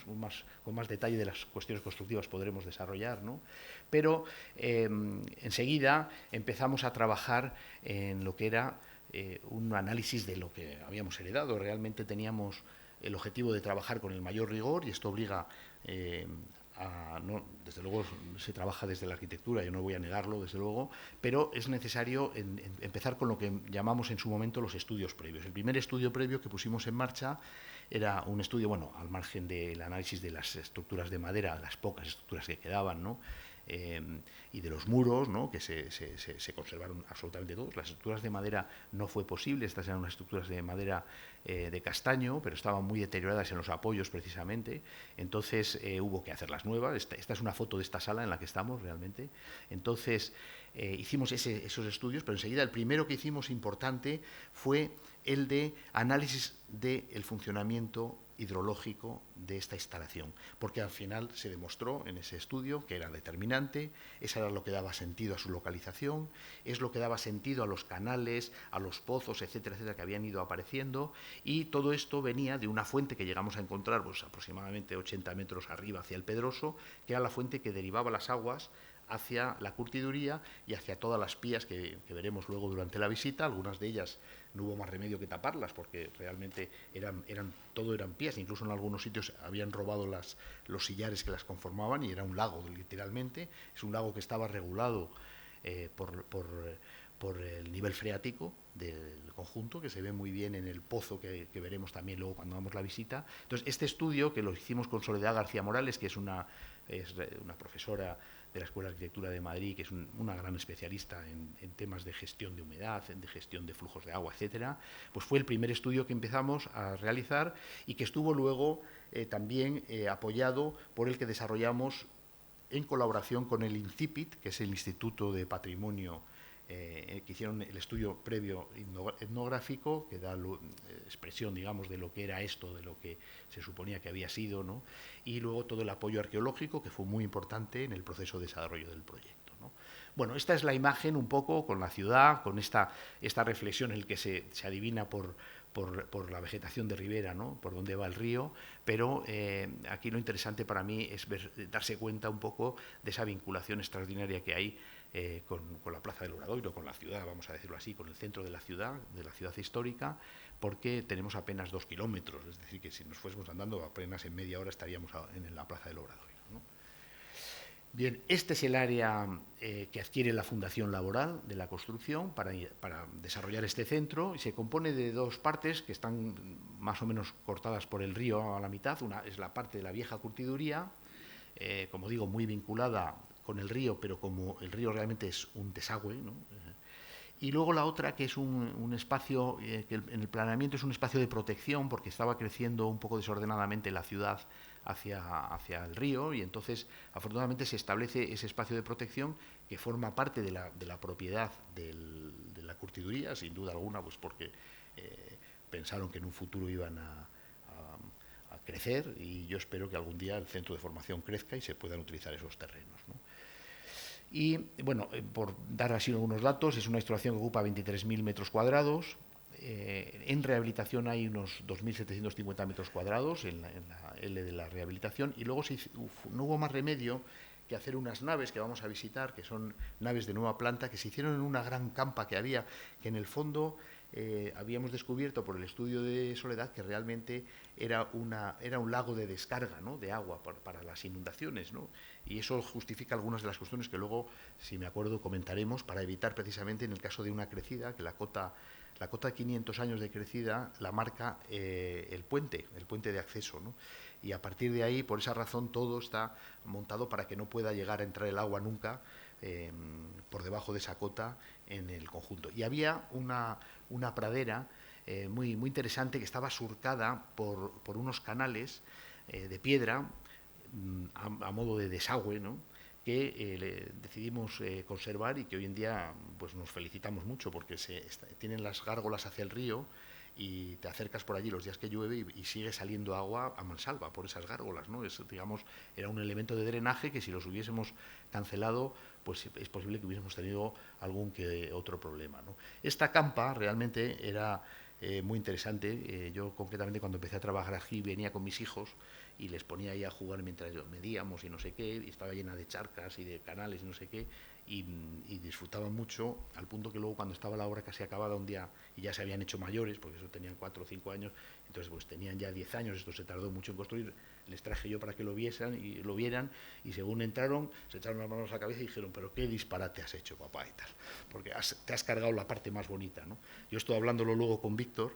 con más detalle de las cuestiones constructivas, podremos desarrollar, ¿no? Pero enseguida empezamos a trabajar en lo que era un análisis de lo que habíamos heredado. Realmente teníamos el objetivo de trabajar con el mayor rigor, y esto obliga desde luego se trabaja desde la arquitectura, yo no voy a negarlo, desde luego, pero es necesario empezar con lo que llamamos en su momento los estudios previos. El primer estudio previo que pusimos en marcha era un estudio, bueno, al margen del análisis de las estructuras de madera, las pocas estructuras que quedaban, ¿no? Y de los muros, ¿no? Que se conservaron absolutamente todos. Las estructuras de madera no fue posible, estas eran unas estructuras de madera de castaño, pero estaban muy deterioradas en los apoyos precisamente, entonces hubo que hacerlas nuevas. Esta es una foto de esta sala en la que estamos realmente. Entonces hicimos esos estudios, pero enseguida el primero que hicimos importante fue el de análisis del funcionamiento hidrológico de esta instalación, porque al final se demostró en ese estudio que era determinante, eso era lo que daba sentido a su localización, es lo que daba sentido a los canales, a los pozos, etcétera, etcétera, que habían ido apareciendo, y todo esto venía de una fuente que llegamos a encontrar pues, aproximadamente 80 metros arriba hacia el Pedroso, que era la fuente que derivaba las aguas hacia la curtiduría y hacia todas las pías que veremos luego durante la visita. Algunas de ellas no hubo más remedio que taparlas porque realmente todo eran pías, incluso en algunos sitios habían robado los sillares que las conformaban y era un lago literalmente. Es un lago que estaba regulado por el nivel freático del conjunto, que se ve muy bien en el pozo que veremos también luego cuando hagamos la visita. Entonces, este estudio, que lo hicimos con Soledad García Morales, que es una profesora de la Escuela de Arquitectura de Madrid, que es una gran especialista en temas de gestión de humedad, de gestión de flujos de agua, etcétera, pues fue el primer estudio que empezamos a realizar y que estuvo luego también apoyado por el que desarrollamos en colaboración con el INCIPIT, que es el Instituto de Patrimonio, que hicieron el estudio previo etnográfico, que da expresión, digamos, de lo que era esto, de lo que se suponía que había sido, ¿no? Y luego todo el apoyo arqueológico, que fue muy importante en el proceso de desarrollo del proyecto, ¿no? Bueno, esta es la imagen un poco con la ciudad, con esta reflexión en la que se adivina por la vegetación de ribera, ¿no? Por dónde va el río, pero aquí lo interesante para mí es darse cuenta un poco de esa vinculación extraordinaria que hay con la Plaza del Obradoiro, con la ciudad, vamos a decirlo así, con el centro de la ciudad histórica, porque tenemos apenas 2 kilómetros, es decir, que si nos fuésemos andando apenas en media hora estaríamos en la Plaza del Obradoiro, ¿no? Bien, este es el área que adquiere la Fundación Laboral de la Construcción para desarrollar este centro, y se compone de 2 partes que están más o menos cortadas por el río a la mitad. Una es la parte de la vieja curtiduría, como digo, muy vinculada con el río, pero como el río realmente es un desagüe, ¿no? Y luego la otra, que es un espacio, que en el planeamiento es un espacio de protección, porque estaba creciendo un poco desordenadamente la ciudad hacia el río, y entonces afortunadamente se establece ese espacio de protección que forma parte de la propiedad de la curtiduría, sin duda alguna, pues porque pensaron que en un futuro iban a crecer, y yo espero que algún día el centro de formación crezca y se puedan utilizar esos terrenos, ¿no? Y, bueno, por dar así algunos datos, es una instalación que ocupa 23.000 metros cuadrados. En rehabilitación hay unos 2.750 metros cuadrados en la L de la rehabilitación, y luego no hubo más remedio que hacer unas naves que vamos a visitar, que son naves de nueva planta, que se hicieron en una gran campa que había, que en el fondo habíamos descubierto por el estudio de Soledad que realmente era un lago de descarga, ¿no?, de agua para las inundaciones, ¿no? Y eso justifica algunas de las cuestiones que luego, si me acuerdo, comentaremos, para evitar precisamente en el caso de una crecida, que la cota de 500 años de crecida la marca el puente de acceso, ¿no? Y a partir de ahí, por esa razón, todo está montado para que no pueda llegar a entrar el agua nunca por debajo de esa cota en el conjunto. Y había una pradera muy interesante que estaba surcada por unos canales de piedra a modo de desagüe, ¿no?, que decidimos conservar, y que hoy en día pues nos felicitamos mucho porque tienen las gárgolas hacia el río, y te acercas por allí los días que llueve y sigue saliendo agua a mansalva por esas gárgolas, ¿no? Digamos, era un elemento de drenaje que si los hubiésemos cancelado, pues es posible que hubiésemos tenido algún que otro problema, ¿no? Esta campa realmente era muy interesante. Yo concretamente cuando empecé a trabajar aquí venía con mis hijos y les ponía ahí a jugar mientras medíamos y no sé qué, y estaba llena de charcas y de canales y no sé qué, y disfrutaban mucho, al punto que luego cuando estaba la obra casi acabada un día, y ya se habían hecho mayores, porque eso tenían 4 o 5 años, entonces pues tenían ya 10 años, esto se tardó mucho en construir, les traje yo para que lo vieran, y según entraron, se echaron las manos a la cabeza y dijeron, pero qué disparate has hecho, papá, y tal, porque te has cargado la parte más bonita, ¿no? Yo estoy hablándolo luego con Víctor,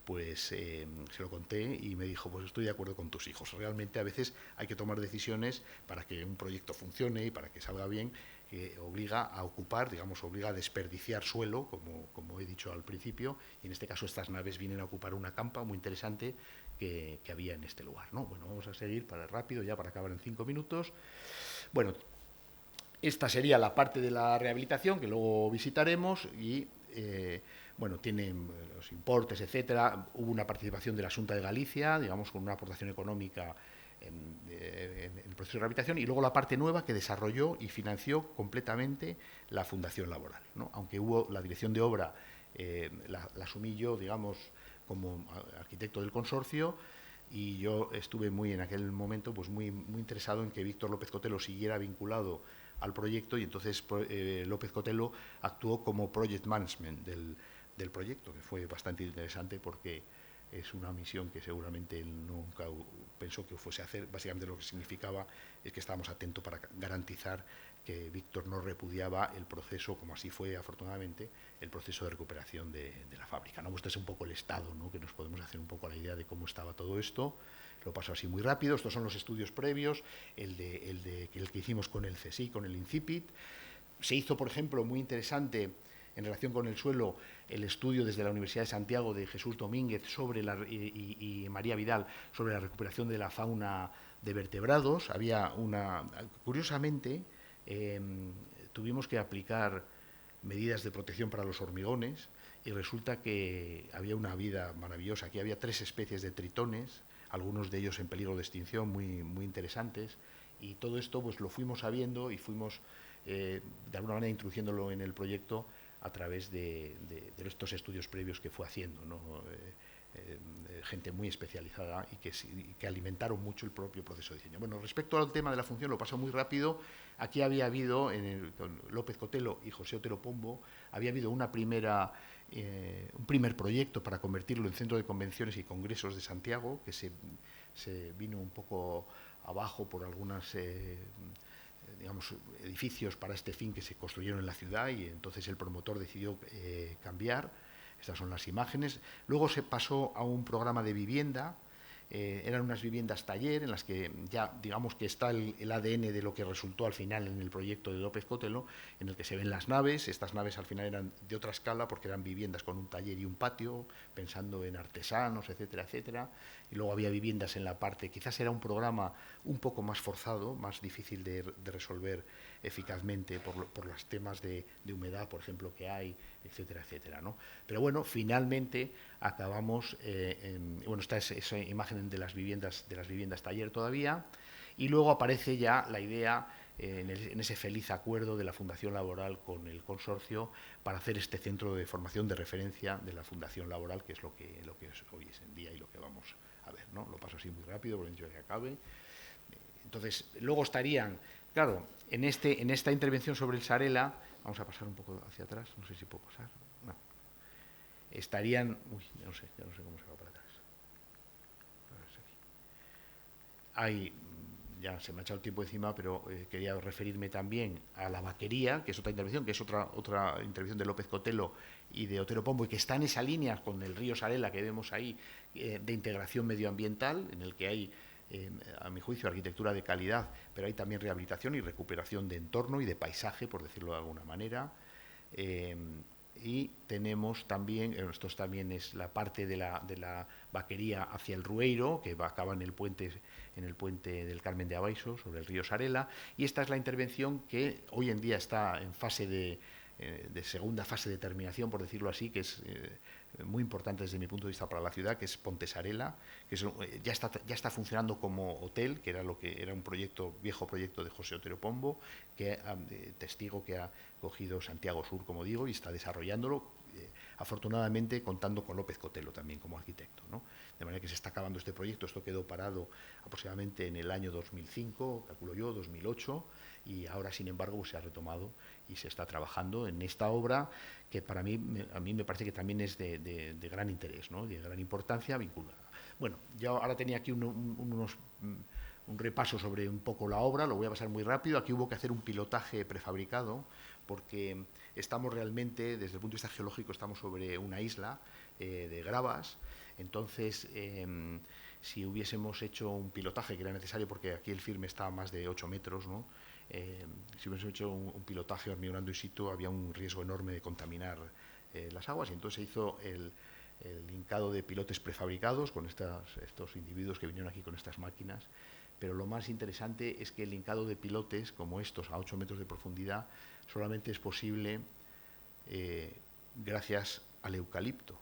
pues se lo conté y me dijo, pues estoy de acuerdo con tus hijos. Realmente a veces hay que tomar decisiones para que un proyecto funcione y para que salga bien, que obliga a ocupar, digamos, obliga a desperdiciar suelo, como he dicho al principio, y en este caso estas naves vienen a ocupar una campa muy interesante que había en este lugar, ¿no? Bueno, vamos a seguir rápido, ya para acabar en 5 minutos. Bueno, esta sería la parte de la rehabilitación que luego visitaremos, y bueno, tienen los importes, etcétera. Hubo una participación de la Xunta de Galicia, digamos, con una aportación económica en el proceso de rehabilitación, y luego la parte nueva que desarrolló y financió completamente la Fundación Laboral, ¿no? Aunque hubo la dirección de obra, la asumí yo, digamos, como arquitecto del consorcio, y yo estuve en aquel momento pues muy interesado en que Víctor López Cotelo siguiera vinculado al proyecto, y entonces López Cotelo actuó como project management del proyecto, que fue bastante interesante porque es una misión que seguramente él nunca pensó que fuese a hacer. Básicamente lo que significaba es que estábamos atentos para garantizar que Víctor no repudiaba el proceso, como así fue afortunadamente, el proceso de recuperación de la fábrica, ¿no? Este es un poco el estado, ¿no?, que nos podemos hacer un poco la idea de cómo estaba todo esto. Lo paso así muy rápido. Estos son los estudios previos, el que hicimos con el CSIC, con el INCIPIT. Se hizo, por ejemplo, muy interesante en relación con el suelo, el estudio desde la Universidad de Santiago de Jesús Domínguez sobre y María Vidal sobre la recuperación de la fauna de vertebrados. Curiosamente, tuvimos que aplicar medidas de protección para los hormigones y resulta que había una vida maravillosa. Aquí había 3 especies de tritones, algunos de ellos en peligro de extinción, muy interesantes, y todo esto pues lo fuimos sabiendo y fuimos de alguna manera introduciéndolo en el proyecto a través de estos estudios previos que fue haciendo, ¿no? Gente muy especializada y que alimentaron mucho el propio proceso de diseño. Bueno, respecto al tema de la función, lo paso muy rápido. Aquí había habido, con López Cotelo y José Otero Pombo, había habido un primer proyecto para convertirlo en centro de convenciones y congresos de Santiago, que se vino un poco abajo por algunas digamos, edificios para este fin que se construyeron en la ciudad, y entonces el promotor decidió cambiar. Estas son las imágenes. Luego se pasó a un programa de vivienda. Eran unas viviendas taller en las que ya digamos que está el ADN de lo que resultó al final en el proyecto de López Cotelo, en el que se ven las naves. Estas naves al final eran de otra escala porque eran viviendas con un taller y un patio, pensando en artesanos, etcétera, etcétera. Y luego había viviendas en la parte, quizás era un programa un poco más forzado, más difícil de resolver eficazmente por los temas de humedad, por ejemplo, que hay, etcétera, etcétera, ¿no? Pero bueno, finalmente acabamos, bueno, esta es esa imagen de las viviendas taller todavía, y luego aparece ya la idea en ese feliz acuerdo de la Fundación Laboral con el consorcio para hacer este centro de formación de referencia de la Fundación Laboral, que es lo que es hoy en día y lo que vamos a ver, ¿no? Lo paso así muy rápido por el hecho de que acabe. Entonces, luego estarían, claro, en esta intervención sobre el Sarela, vamos a pasar un poco hacia atrás, no sé si puedo pasar, no. Estarían, ya no sé cómo se va para atrás. Hay, ya se me ha echado el tiempo encima, pero quería referirme también a la vaquería, que es otra intervención, que es otra intervención de López Cotelo y de Otero Pombo, y que está en esa línea con el río Sarela que vemos ahí, de integración medioambiental, en el que hay, a mi juicio, arquitectura de calidad, pero hay también rehabilitación y recuperación de entorno y de paisaje, por decirlo de alguna manera. Y tenemos también, esto también es la parte de la vaquería hacia el Rueiro, que acaba en el puente del Carmen de Abaiso, sobre el río Sarela, y esta es la intervención que hoy en día está en fase de segunda fase de terminación, por decirlo así, que es muy importante desde mi punto de vista para la ciudad, que es Ponte Sarela, que ya está funcionando como hotel, que era un viejo proyecto de José Otero Pombo, que testigo que ha cogido Santiago Sur, como digo, y está desarrollándolo, afortunadamente contando con López Cotelo también como arquitecto, ¿no? De manera que se está acabando este proyecto. Esto quedó parado aproximadamente en el año 2005, calculo yo, 2008, y ahora, sin embargo, se ha retomado y se está trabajando en esta obra que a mí me parece que también es de gran interés, ¿no? De gran importancia vinculada. Bueno, yo ahora tenía aquí un repaso sobre un poco la obra, lo voy a pasar muy rápido. Aquí hubo que hacer un pilotaje prefabricado porque estamos realmente, desde el punto de vista geológico, estamos sobre una isla de gravas. Entonces, si hubiésemos hecho un pilotaje, que era necesario porque aquí el firme está a más de 8 metros, ¿no? Si hubiésemos hecho un pilotaje hormigonando in situ, había un riesgo enorme de contaminar las aguas, y entonces se hizo el hincado de pilotes prefabricados con estos individuos que vinieron aquí con estas máquinas. Pero lo más interesante es que el hincado de pilotes como estos a 8 metros de profundidad solamente es posible gracias al eucalipto,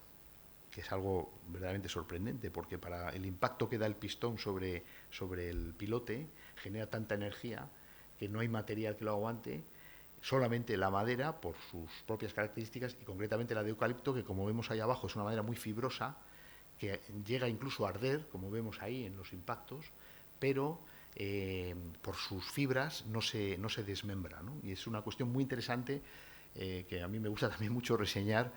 que es algo verdaderamente sorprendente, porque para el impacto que da el pistón sobre el pilote genera tanta energía que no hay material que lo aguante. Solamente la madera, por sus propias características, y concretamente la de eucalipto, que como vemos ahí abajo es una madera muy fibrosa, que llega incluso a arder, como vemos ahí en los impactos, pero por sus fibras no se desmembra, ¿no? Y es una cuestión muy interesante que a mí me gusta también mucho reseñar,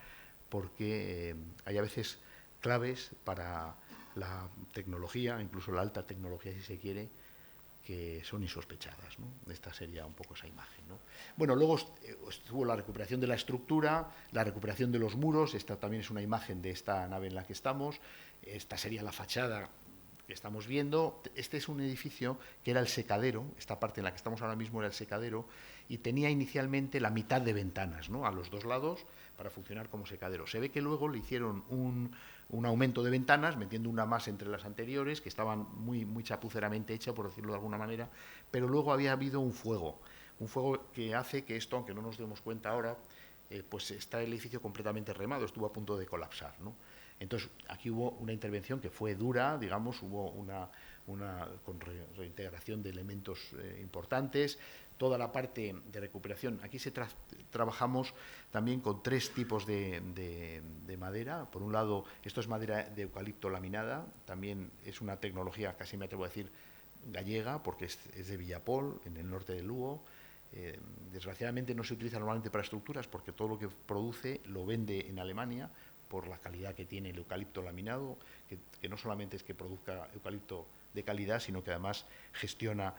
porque hay a veces claves para la tecnología, incluso la alta tecnología si se quiere, que son insospechadas, ¿no? Esta sería un poco esa imagen, ¿no? Bueno, luego estuvo la recuperación de la estructura, la recuperación de los muros. Esta también es una imagen de esta nave en la que estamos. Esta sería la fachada que estamos viendo. Este es un edificio que era el secadero. Esta parte en la que estamos ahora mismo era el secadero, y tenía inicialmente la mitad de ventanas, ¿no?, a los dos lados, para funcionar como secadero. Se ve que luego le hicieron un aumento de ventanas, metiendo una más entre las anteriores, que estaban muy chapuceramente hechas, por decirlo de alguna manera, pero luego había habido un fuego que hace que esto, aunque no nos demos cuenta ahora, pues está el edificio completamente remado, estuvo a punto de colapsar, ¿no? Entonces, aquí hubo una intervención que fue dura, digamos, hubo una con reintegración de elementos importantes. Toda la parte de recuperación, aquí trabajamos también con tres tipos de madera. Por un lado, esto es madera de eucalipto laminada, también es una tecnología, casi me atrevo a decir, gallega, porque es de Villapol, en el norte de Lugo. Desgraciadamente no se utiliza normalmente para estructuras, porque todo lo que produce lo vende en Alemania, por la calidad que tiene el eucalipto laminado, que no solamente es que produzca eucalipto de calidad, sino que además gestiona,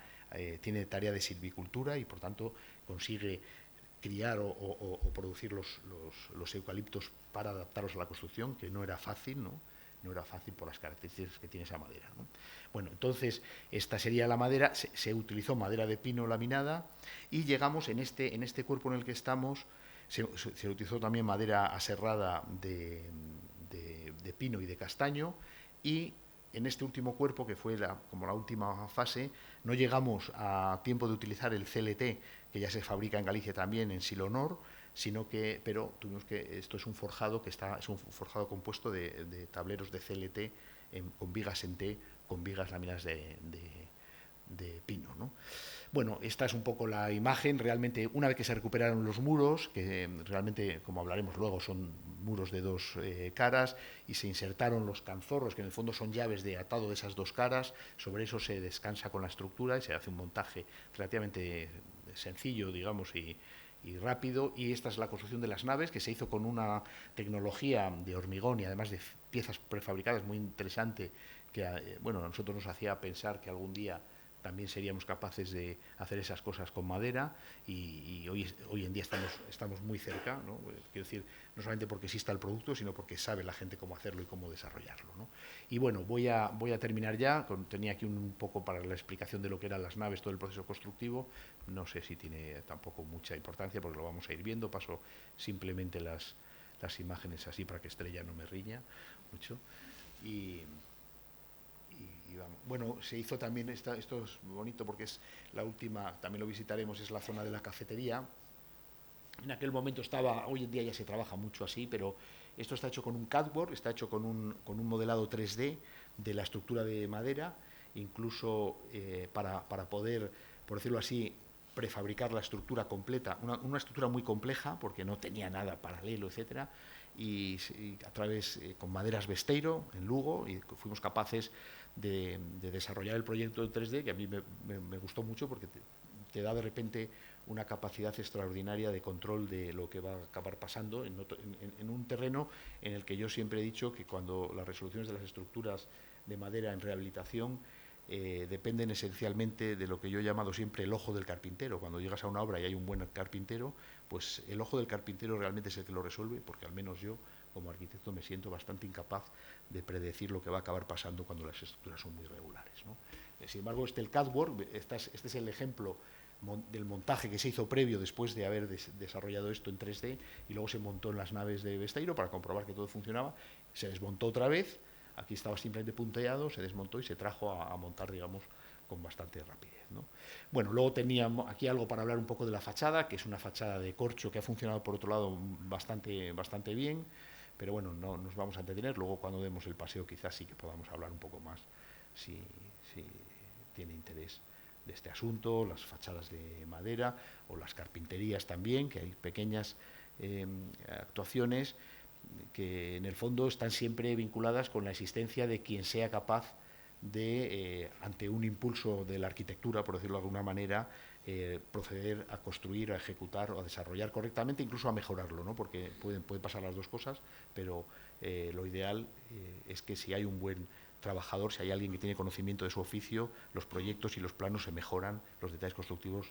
tiene tarea de silvicultura y por tanto consigue criar o producir los eucaliptos para adaptarlos a la construcción, que no era fácil, ¿no? No era fácil por las características que tiene esa madera, ¿no? Bueno, entonces esta sería la madera. Se utilizó madera de pino laminada, y llegamos en este cuerpo en el que estamos. Se utilizó también madera aserrada de pino y de castaño, y en este último cuerpo, que fue como la última fase, no llegamos a tiempo de utilizar el CLT, que ya se fabrica en Galicia también, en Silonor, pero tuvimos esto es un forjado es un forjado compuesto de tableros de CLT con vigas en T, con vigas láminas de pino, ¿no? Bueno, esta es un poco la imagen. Realmente, una vez que se recuperaron los muros, que realmente, como hablaremos luego, son muros de dos caras, y se insertaron los canzorros, que en el fondo son llaves de atado de esas dos caras, sobre eso se descansa con la estructura y se hace un montaje relativamente sencillo, digamos, y rápido. Y esta es la construcción de las naves, que se hizo con una tecnología de hormigón y además de piezas prefabricadas muy interesante, que bueno, a nosotros nos hacía pensar que algún día también seríamos capaces de hacer esas cosas con madera, y hoy en día estamos muy cerca, ¿no? Quiero decir, no solamente porque exista el producto, sino porque sabe la gente cómo hacerlo y cómo desarrollarlo, ¿no? Y bueno, voy a terminar ya. Tenía aquí un poco para la explicación de lo que eran las naves, todo el proceso constructivo. No sé si tiene tampoco mucha importancia, porque lo vamos a ir viendo. Paso simplemente las imágenes así para que Estrella no me riña mucho. Y vamos. Bueno, se hizo también, esto es bonito porque es la última, también lo visitaremos, es la zona de la cafetería. En aquel momento hoy en día ya se trabaja mucho así, pero esto está hecho con un CADboard, está hecho con un modelado 3D de la estructura de madera, incluso para poder, por decirlo así, prefabricar la estructura completa, una estructura muy compleja, porque no tenía nada paralelo, etcétera, y a través, con maderas Besteiro, en Lugo, y fuimos capaces de desarrollar el proyecto en 3D, que a mí me gustó mucho, porque te da de repente una capacidad extraordinaria de control de lo que va a acabar pasando en un terreno en el que yo siempre he dicho que cuando las resoluciones de las estructuras de madera en rehabilitación dependen esencialmente de lo que yo he llamado siempre el ojo del carpintero. Cuando llegas a una obra y hay un buen carpintero, pues el ojo del carpintero realmente es el que lo resuelve, porque al menos yo, como arquitecto, me siento bastante incapaz de predecir lo que va a acabar pasando cuando las estructuras son muy regulares, ¿no? Sin embargo, el CADboard, este es el ejemplo del montaje que se hizo previo, después de haber desarrollado esto en 3D, y luego se montó en las naves de Besteiro para comprobar que todo funcionaba. Se desmontó otra vez, aquí estaba simplemente punteado, se desmontó y se trajo a montar, digamos, con bastante rapidez, ¿no? Bueno, luego teníamos aquí algo para hablar un poco de la fachada, que es una fachada de corcho que ha funcionado, por otro lado, bastante bien, pero bueno, no nos vamos a entretener. Luego, cuando demos el paseo, quizás sí que podamos hablar un poco más, si tiene interés, de este asunto, las fachadas de madera o las carpinterías también, que hay pequeñas actuaciones que en el fondo están siempre vinculadas con la existencia de quien sea capaz de, ante un impulso de la arquitectura, por decirlo de alguna manera, proceder a construir, a ejecutar o a desarrollar correctamente, incluso a mejorarlo, ¿no? Porque pueden pasar las dos cosas, pero lo ideal es que si hay un buen trabajador, si hay alguien que tiene conocimiento de su oficio, los proyectos y los planos se mejoran, los detalles constructivos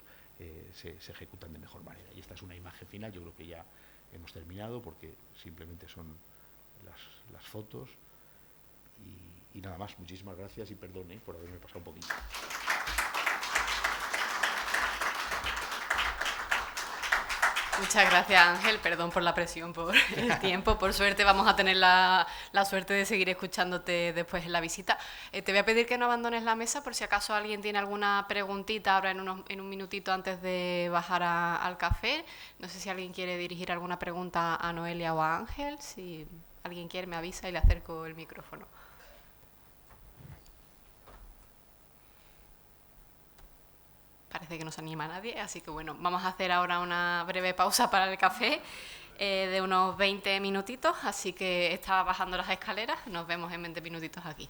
se ejecutan de mejor manera. Y esta es una imagen final, yo creo que ya hemos terminado porque simplemente son las fotos. Y nada más, muchísimas gracias y perdón por haberme pasado un poquito. Muchas gracias, Ángel. Perdón por la presión, por el tiempo. Por suerte vamos a tener la suerte de seguir escuchándote después en la visita. Te voy a pedir que no abandones la mesa por si acaso alguien tiene alguna preguntita ahora en un minutito antes de bajar al café. No sé si alguien quiere dirigir alguna pregunta a Noelia o a Ángel. Si alguien quiere, me avisa y le acerco el micrófono. Parece que no se anima a nadie, así que bueno, vamos a hacer ahora una breve pausa para el café de unos 20 minutitos, así que está bajando las escaleras, nos vemos en 20 minutitos aquí.